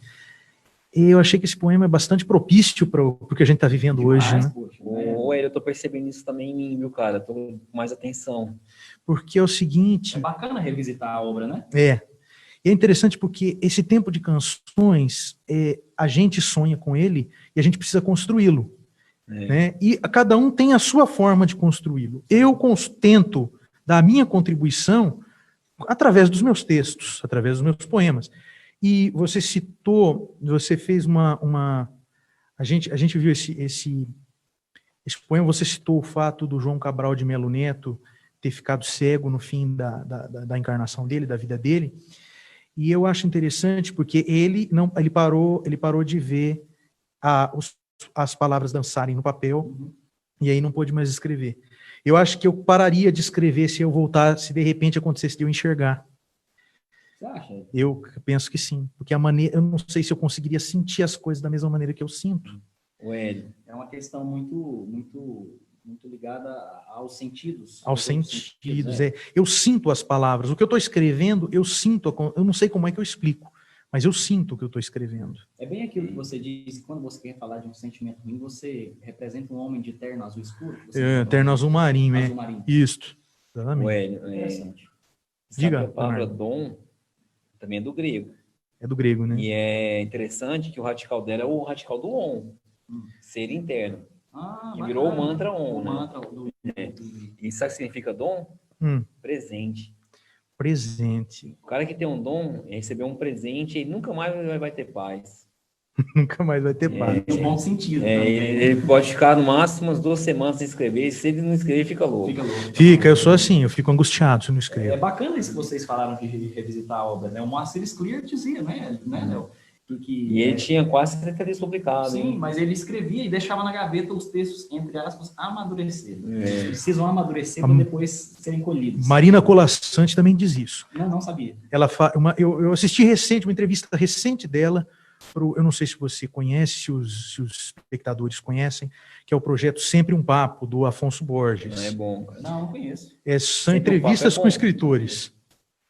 eu achei que esse poema é bastante propício para o que a gente está vivendo hoje, né? Eu estou percebendo isso também em mim, viu, cara? Estou com mais atenção. Porque é o seguinte... É bacana revisitar a obra, né? E é interessante porque esse tempo de canções, a gente sonha com ele e a gente precisa construí-lo. Né? E cada um tem a sua forma de construí-lo. Eu tento dar a minha contribuição através dos meus textos, através dos meus poemas. E você citou, você fez uma a gente viu esse poema, você citou o fato do João Cabral de Melo Neto ter ficado cego no fim da encarnação dele, da vida dele, e eu acho interessante porque ele parou de ver as palavras dançarem no papel, e aí não pôde mais escrever. Eu acho que eu pararia de escrever se eu voltasse, se de repente acontecesse de eu enxergar. Você acha? Eu penso que sim, porque eu não sei se eu conseguiria sentir as coisas da mesma maneira que eu sinto. É uma questão muito ligada aos sentidos. Aos sentidos, Eu sinto as palavras. O que eu estou escrevendo, eu sinto. Eu não sei como é que eu explico, mas eu sinto o que eu estou escrevendo. É bem aquilo que você disse, quando você quer falar de um sentimento ruim, você representa um homem de terno azul escuro? Terno azul marinho, Isto. Exatamente. Interessante. Diga. A palavra dom também é do grego. É do grego, né? E é interessante que o radical dela é o radical do on, ser interno. Que virou o mantra on, né? E sabe o que significa dom? Presente. Presente. O cara que tem um dom, recebeu um presente, ele nunca mais vai ter paz. Nunca mais vai ter paz. No bom sentido. Ele pode ficar no máximo umas 2 semanas sem escrever, e se ele não escrever, fica louco. Eu sou assim, eu fico angustiado se não escrevo. É bacana isso que vocês falaram de revisitar a obra, né? O Moacir Scliar dizia, né, Léo? E ele tinha quase 70 livros publicados. Sim, hein? mas ele escrevia e deixava na gaveta os textos, entre aspas, amadurecerem. Eles precisam amadurecer para depois serem colhidos. Marina Colasanti também diz isso. Não sabia. Eu assisti uma entrevista recente dela, eu não sei se você conhece, se os espectadores conhecem, que é o projeto Sempre um Papo, do Afonso Borges. Não é bom, cara. Não conheço. São entrevistas com escritores.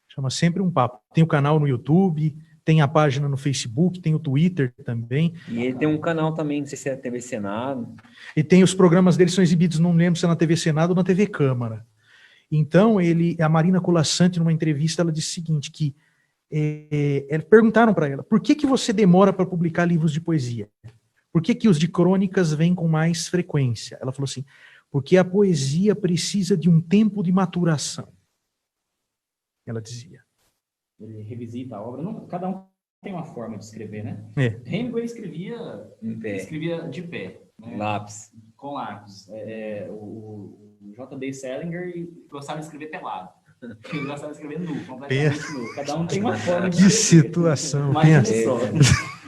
Chama Sempre um Papo. Tem o canal no YouTube, tem a página no Facebook, tem o Twitter também. E ele tem um canal também, não sei se é a TV Senado. E tem os programas dele, são exibidos, não lembro se é na TV Senado ou na TV Câmara. Então, a Marina Colasanti, numa entrevista, ela disse o seguinte, que perguntaram para ela, por que você demora para publicar livros de poesia? Por que os de crônicas vêm com mais frequência? Ela falou assim, porque a poesia precisa de um tempo de maturação. Ela dizia. Ele revisita a obra. Cada um tem uma forma de escrever, né? Hemingway escrevia de pé. Né? Lápis. Com lápis. O J.D. Salinger gostava de escrever pelado. Ele gostava de escrever nu, completamente nu. Cada um tem uma forma de escrever. Que situação. Só.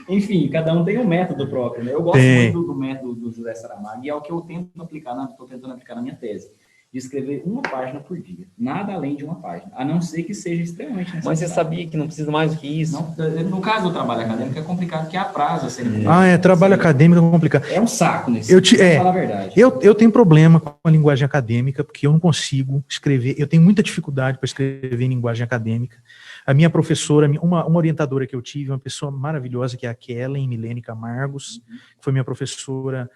Enfim, cada um tem um método próprio. Né? Eu gosto muito do método do José Saramago e é o que eu tento estou tentando aplicar na minha tese. De escrever uma página por dia. Nada além de uma página. A não ser que seja extremamente necessário. Mas você sabia que não precisa mais do que isso? Não, no caso do trabalho acadêmico é complicado, porque há prazo a ser trabalho acadêmico é complicado. É um saco nesse pra falar a verdade. Eu tenho problema com a linguagem acadêmica, porque eu não consigo escrever, eu tenho muita dificuldade para escrever em linguagem acadêmica. A minha professora, uma orientadora que eu tive, uma pessoa maravilhosa, que é a Kellen Milene Camargos, que foi minha professora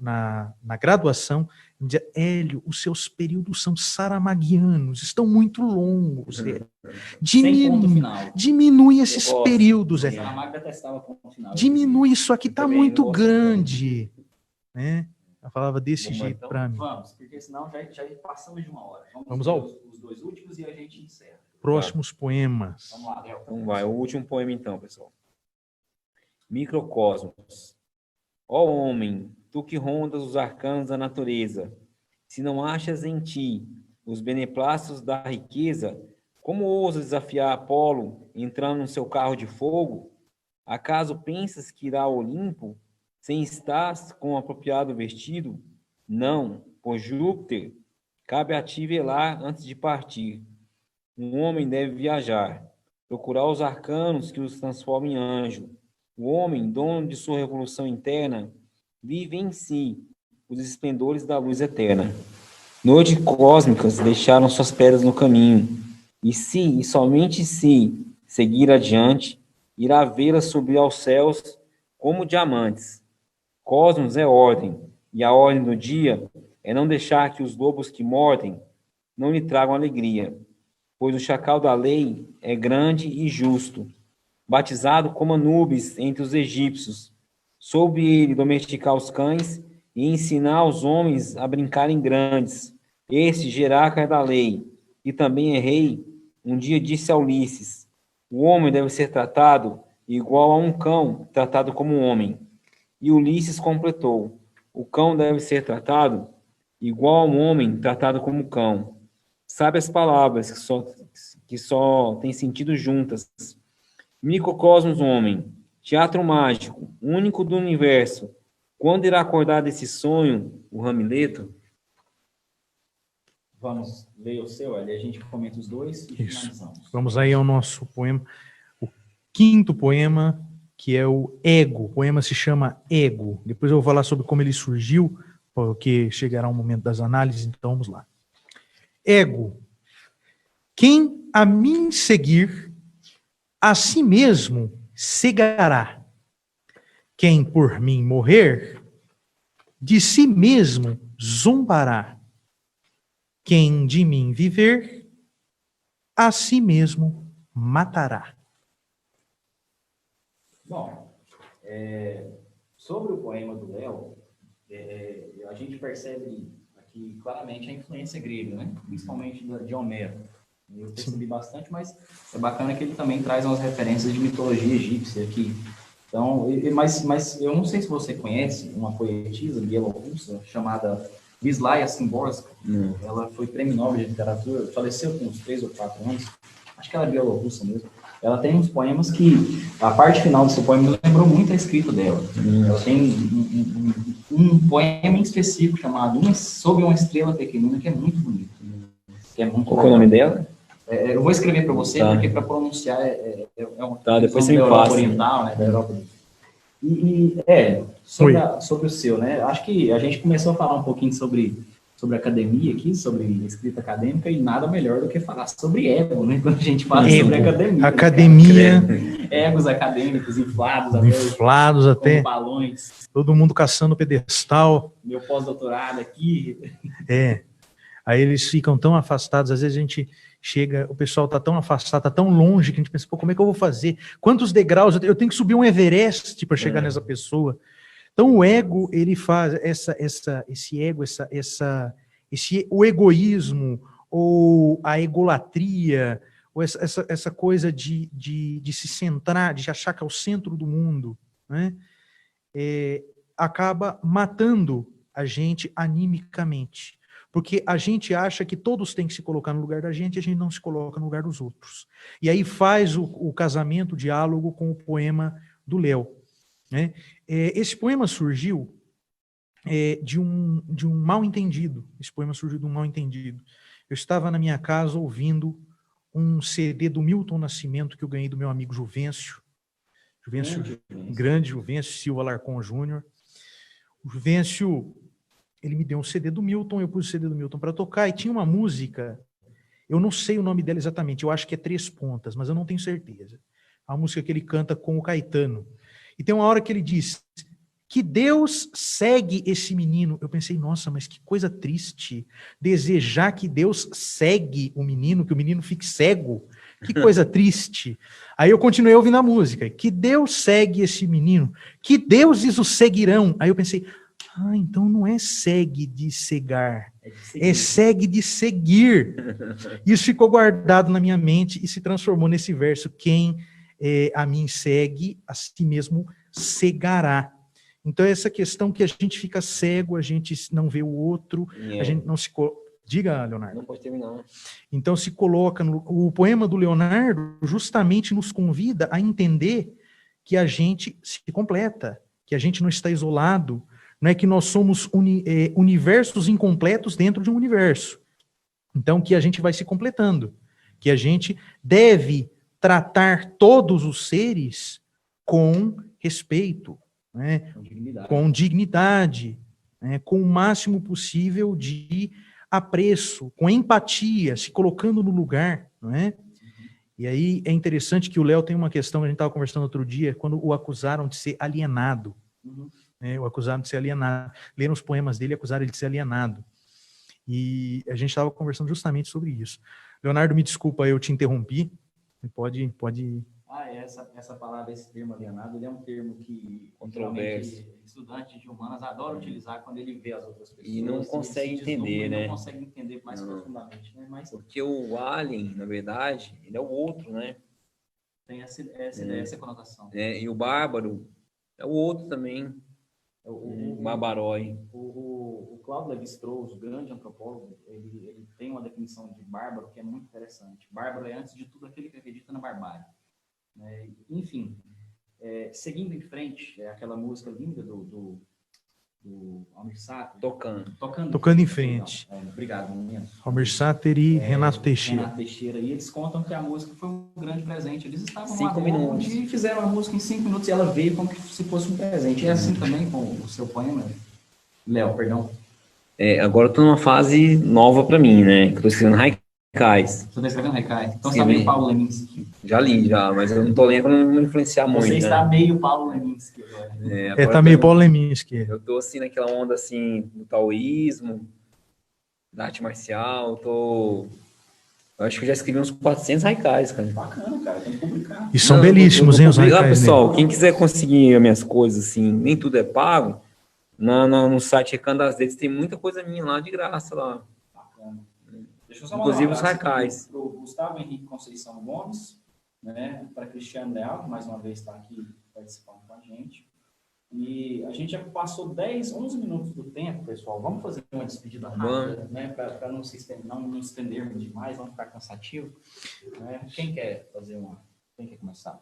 na graduação, dizia, Hélio, os seus períodos são saramaguianos, estão muito longos. Diminui esses períodos. Saramago detestava ponto final. Diminui, isso aqui está muito grande. Né? Ela falava desse jeito para mim. Vamos, porque senão já passamos de uma hora. Vamos ao os dois últimos e a gente encerra. Próximos poemas. Vamos lá, Léo. Então vai, o último poema então, pessoal. Microcosmos. Ó homem, tu que rondas os arcanos da natureza, se não achas em ti os beneplácitos da riqueza, como ousas desafiar Apolo entrando no seu carro de fogo? Acaso pensas que irá ao Olimpo sem estar com o apropriado vestido? Não, por Júpiter, cabe a ti velar antes de partir. Um homem deve viajar, procurar os arcanos que os transformam em anjo. O homem, dono de sua revolução interna, vive em si os esplendores da luz eterna. Noites cósmicas deixaram suas pedras no caminho, e somente se seguir adiante, irá vê-las subir aos céus como diamantes. Cosmos é ordem, e a ordem do dia é não deixar que os lobos que mordem não lhe tragam alegria, pois o chacal da lei é grande e justo, batizado como Anubis entre os egípcios, soube ele domesticar os cães e ensinar os homens a brincarem grandes. Este Jerácar da lei, e também é rei, um dia disse a Ulisses, o homem deve ser tratado igual a um cão, tratado como um homem. E Ulisses completou, o cão deve ser tratado igual a um homem, tratado como cão. Sabe as palavras que só têm sentido juntas. Microcosmos homem, teatro mágico, único do universo. Quando irá acordar desse sonho, o Ramileto? Vamos ler o seu, ali a gente comenta os dois e finalizamos. Vamos aí ao nosso poema, o quinto poema, que é o Ego. O poema se chama Ego. Depois eu vou falar sobre como ele surgiu, porque chegará um momento das análises, então vamos lá. Ego. Quem a mim seguir, a si mesmo cegará. Quem por mim morrer, de si mesmo zombará. Quem de mim viver, a si mesmo matará. Bom, sobre o poema do Léo, a gente percebe aqui claramente a influência grega, né? Principalmente de Homero. Eu percebi bastante, mas é bacana que ele também traz umas referências de mitologia egípcia aqui. Então, mas eu não sei se você conhece uma poetisa bielorrussa chamada Wisława Szymborska. Ela foi prêmio Nobel de Literatura, faleceu com uns 3 ou 4 anos. Acho que ela é bielorrussa mesmo. ela tem uns poemas que, a parte final do seu poema me lembrou muito a escrita dela. Ela tem um poema em específico chamado Sob uma Estrela Pequenina, que é muito bonito. Que é muito Qual é o nome dela? Eu vou escrever para você, Tá. porque para pronunciar é uma Tá, depois você da me Europa passa. Oriental, né, da Europa. Sobre o seu, né? Acho que a gente começou a falar um pouquinho sobre academia aqui, sobre escrita acadêmica, e nada melhor do que falar sobre ego, né? Quando a gente fala sobre academia. Academia. Né, egos acadêmicos inflados até. como balões. Todo mundo caçando pedestal. Meu pós-doutorado aqui. Aí eles ficam tão afastados, às vezes a gente chega, o pessoal está tão afastado, está tão longe, que a gente pensa, pô, como é que eu vou fazer? Quantos degraus? Eu tenho que subir um Everest para chegar nessa pessoa. Então o ego, ele faz o egoísmo, ou a egolatria, ou essa coisa de se centrar, de achar que é o centro do mundo, né? Acaba matando a gente animicamente. Porque a gente acha que todos têm que se colocar no lugar da gente e a gente não se coloca no lugar dos outros. E aí faz o casamento, o diálogo com o poema do Léo. Né? Esse poema surgiu de um mal-entendido. Esse poema surgiu de um mal-entendido. Eu estava na minha casa ouvindo um CD do Milton Nascimento que eu ganhei do meu amigo Juvencio. Grande Juvencio Silva Alarcon Júnior. O Juvencio, ele me deu um CD do Milton, eu pus o CD do Milton para tocar, e tinha uma música, eu não sei o nome dela exatamente, eu acho que é Três Pontas, mas eu não tenho certeza. A música que ele canta com o Caetano. E tem uma hora que ele diz que Deus segue esse menino. Eu pensei, nossa, mas que coisa triste desejar que Deus segue o menino, que o menino fique cego. Que coisa triste. Aí eu continuei ouvindo a música. Que Deus segue esse menino. Que deuses o seguirão. Aí eu pensei, então não é segue de cegar. É segue de seguir. Isso ficou guardado na minha mente e se transformou nesse verso. Quem a mim segue, a si mesmo cegará. Então essa questão que a gente fica cego, a gente não vê o outro, a gente não se... Diga, Leonardo. Não pode terminar. Então se coloca o poema do Leonardo justamente nos convida a entender que a gente se completa, que a gente não está isolado, não é que nós somos universos incompletos dentro de um universo. Então que a gente vai se completando, que a gente deve tratar todos os seres com respeito, né? Com dignidade, né? Com o máximo possível de apreço, com empatia, se colocando no lugar, não é? E aí é interessante que o Léo tem uma questão, a gente estava conversando outro dia, quando o acusaram de ser alienado. Né? O acusaram de ser alienado. Leram os poemas dele e acusaram ele de ser alienado. E a gente estava conversando justamente sobre isso. Leonardo, me desculpa, eu te interrompi. Pode... Essa palavra, esse termo alienado, ele é um termo que controverso. Estudantes de humanas adoram utilizar quando ele vê as outras pessoas. E não consegue entender, né? Não consegue entender mais profundamente, né? Mas porque o alien, na verdade, ele é o outro, né? Tem essa conotação. E o bárbaro é o outro também. O barbarói. O Claude Lévi-Strauss, o grande antropólogo, ele tem uma definição de bárbaro que é muito interessante. Bárbaro é, antes de tudo, aquele que acredita na barbárie. Enfim, seguindo em frente, aquela música linda do Almir Sater. Tocando em frente. Obrigado, menino. Almir Sater e Renato Teixeira. E eles contam que a música foi um grande presente. Eles estavam 5 minutos. E fizeram a música em 5 minutos e ela veio como se fosse um presente. E é assim também com o seu poema, Léo, perdão. Agora eu tô numa fase nova para mim, né? Que eu tô escrevendo haikais. Você está escrevendo haikais? Então você está meio Paulo Leminski. Já li, mas eu não tô lendo para não influenciar muito. Você está meio Paulo Leminski agora. Tá meio Paulo Leminski. Eu tô assim naquela onda assim do taoísmo, da arte marcial, eu acho que eu já escrevi uns 400 haikais, cara. Bacana, cara, tem que publicar. E são belíssimos, hein, os haikais. Pessoal, quem quiser conseguir as minhas coisas assim, nem tudo é pago, no site Recanto das Letras tem muita coisa minha lá de graça lá. Bacana. Deixa eu só inclusive os haikais. Para o Gustavo Henrique Conceição Gomes, né, para Cristiano Leal, que mais uma vez está aqui participando com a gente. E a gente já passou 11 minutos do tempo, pessoal. Vamos fazer uma despedida rápida, né, para não se estendermos demais, não ficar cansativo. Né? Quem quer fazer uma... Quem quer começar?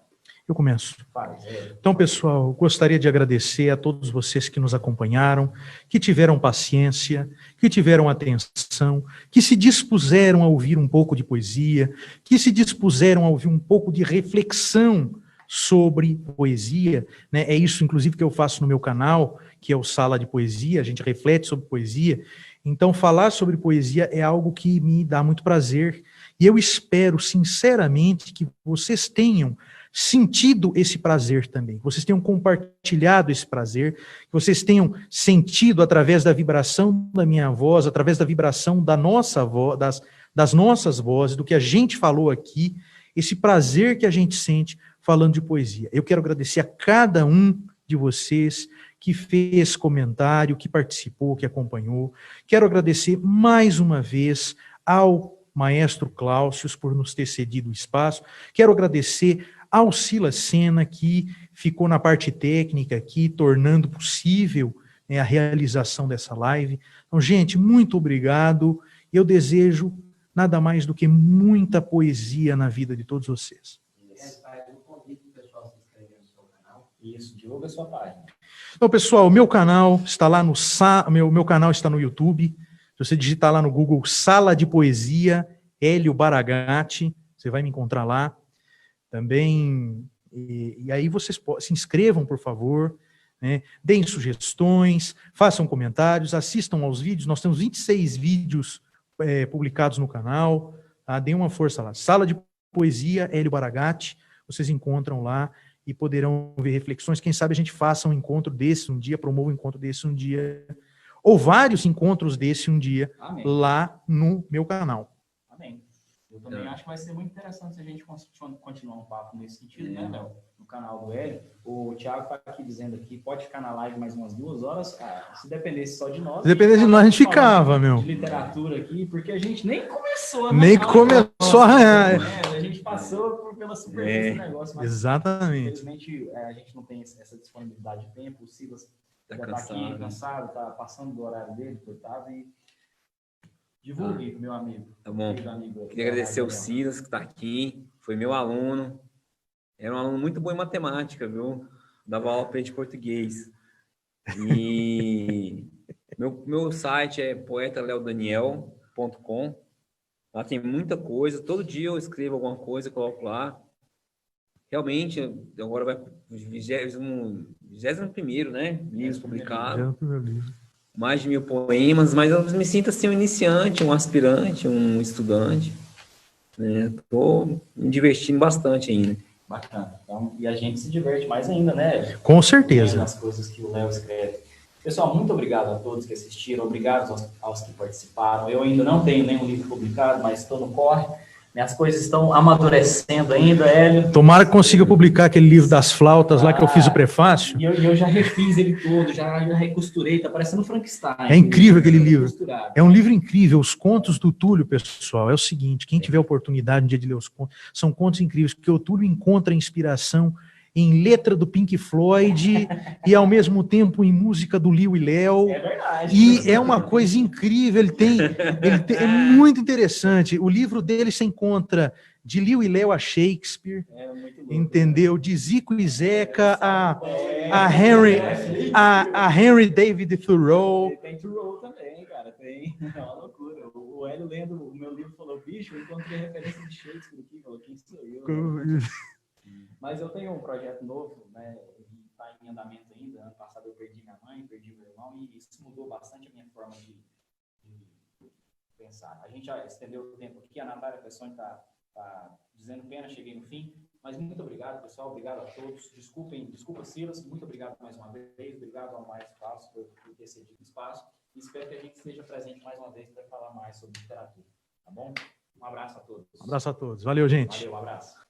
Eu começo. Faz. Então, pessoal, gostaria de agradecer a todos vocês que nos acompanharam, que tiveram paciência, que tiveram atenção, que se dispuseram a ouvir um pouco de poesia, que se dispuseram a ouvir um pouco de reflexão sobre poesia, né? É isso, inclusive, que eu faço no meu canal, que é o Sala de Poesia, a gente reflete sobre poesia. Então, falar sobre poesia é algo que me dá muito prazer, e eu espero, sinceramente, que vocês tenham sentido esse prazer também, que vocês tenham compartilhado esse prazer, que vocês tenham sentido através da vibração da minha voz, através da vibração da nossa voz, das nossas vozes, do que a gente falou aqui, esse prazer que a gente sente falando de poesia. Eu quero agradecer a cada um de vocês que fez comentário, que participou, que acompanhou. Quero agradecer mais uma vez ao maestro Cláusius por nos ter cedido o espaço. Quero agradecer ao Silas Sena, que ficou na parte técnica aqui, tornando possível, né, a realização dessa live. Então, gente, muito obrigado. Eu desejo nada mais do que muita poesia na vida de todos vocês. Isso, divulga a sua página. Então, pessoal, o meu canal está lá no meu canal está no YouTube. Se você digitar lá no Google Sala de Poesia, Hélio Baragatti, você vai me encontrar lá. Também, e aí vocês se inscrevam, por favor, né? Deem sugestões, façam comentários, assistam aos vídeos. Nós temos 26 vídeos publicados no canal, tá? Deem uma força lá. Sala de Poesia, Hélio Baragatti, vocês encontram lá e poderão ver reflexões. Quem sabe a gente faça um encontro desse um dia, promova um encontro desse um dia, ou vários encontros desse um dia. Amém. Lá no meu canal. Amém. Eu também acho que vai ser muito interessante se a gente continuar um papo nesse sentido, né, Léo? No canal do Hélio. O Thiago está aqui dizendo aqui, pode ficar na live mais umas 2 horas, cara. Se dependesse só de nós. Se dependesse de nós, a gente ficava, meu. De literatura aqui, porque a gente nem começou a nem começou a arranhar. A gente passou pela superfície do negócio. Mas exatamente. Infelizmente, a gente não tem essa disponibilidade de tempo. O Silas já está aqui cansado, está passando do horário dele, coitado, e divulgue, meu amigo. Tá bom. Queria agradecer ao Silas, que está aqui, foi meu aluno. Era um aluno muito bom em matemática, viu? Dava aula para ele de português. E meu site é poetaleodaniel.com. Lá tem muita coisa. Todo dia eu escrevo alguma coisa, coloco lá. Realmente, agora vai para o 21º, né? Livros publicados. Mais de 1000 poemas, mas eu me sinto assim um iniciante, um aspirante, um estudante. Estou me divertindo bastante ainda. Bacana. Então, e a gente se diverte mais ainda, né? Com certeza. As coisas que o Léo escreve. Pessoal, muito obrigado a todos que assistiram, obrigado aos que participaram. Eu ainda não tenho nenhum livro publicado, mas estou no corre. Minhas coisas estão amadurecendo ainda, Hélio. Tomara que consiga publicar aquele livro das flautas lá que eu fiz o prefácio. E eu já refiz ele todo, já recosturei, está parecendo Frankenstein. É incrível aquele livro. É um livro incrível. Os contos do Túlio, pessoal, é o seguinte, quem tiver oportunidade um dia de ler os contos, são contos incríveis, porque o Túlio encontra inspiração em letra do Pink Floyd e, ao mesmo tempo, em música do Liu e Léo. É verdade. E é uma coisa incrível, é muito interessante. O livro dele se encontra de Liu e Léo a Shakespeare, entendeu? De Zico e Zeca a Henry David Thoreau. Tem Thoreau também, cara, tem. É uma loucura. O Hélio lendo o meu livro falou, bicho, eu encontrei referência de Shakespeare aqui, falou, quem sou eu? Mas eu tenho um projeto novo, né, que está em andamento ainda. Ano passado eu perdi minha mãe, perdi meu irmão, e isso mudou bastante a minha forma de pensar. A gente já estendeu o tempo aqui, a Natália Pessoni está dizendo pena, cheguei no fim, mas muito obrigado, pessoal, obrigado a todos. Desculpa, Silas, muito obrigado mais uma vez, obrigado ao Maestro Cláudio por ter cedido espaço, e espero que a gente esteja presente mais uma vez para falar mais sobre literatura, tá bom? Um abraço a todos. Um abraço a todos. Valeu, gente. Valeu, um abraço.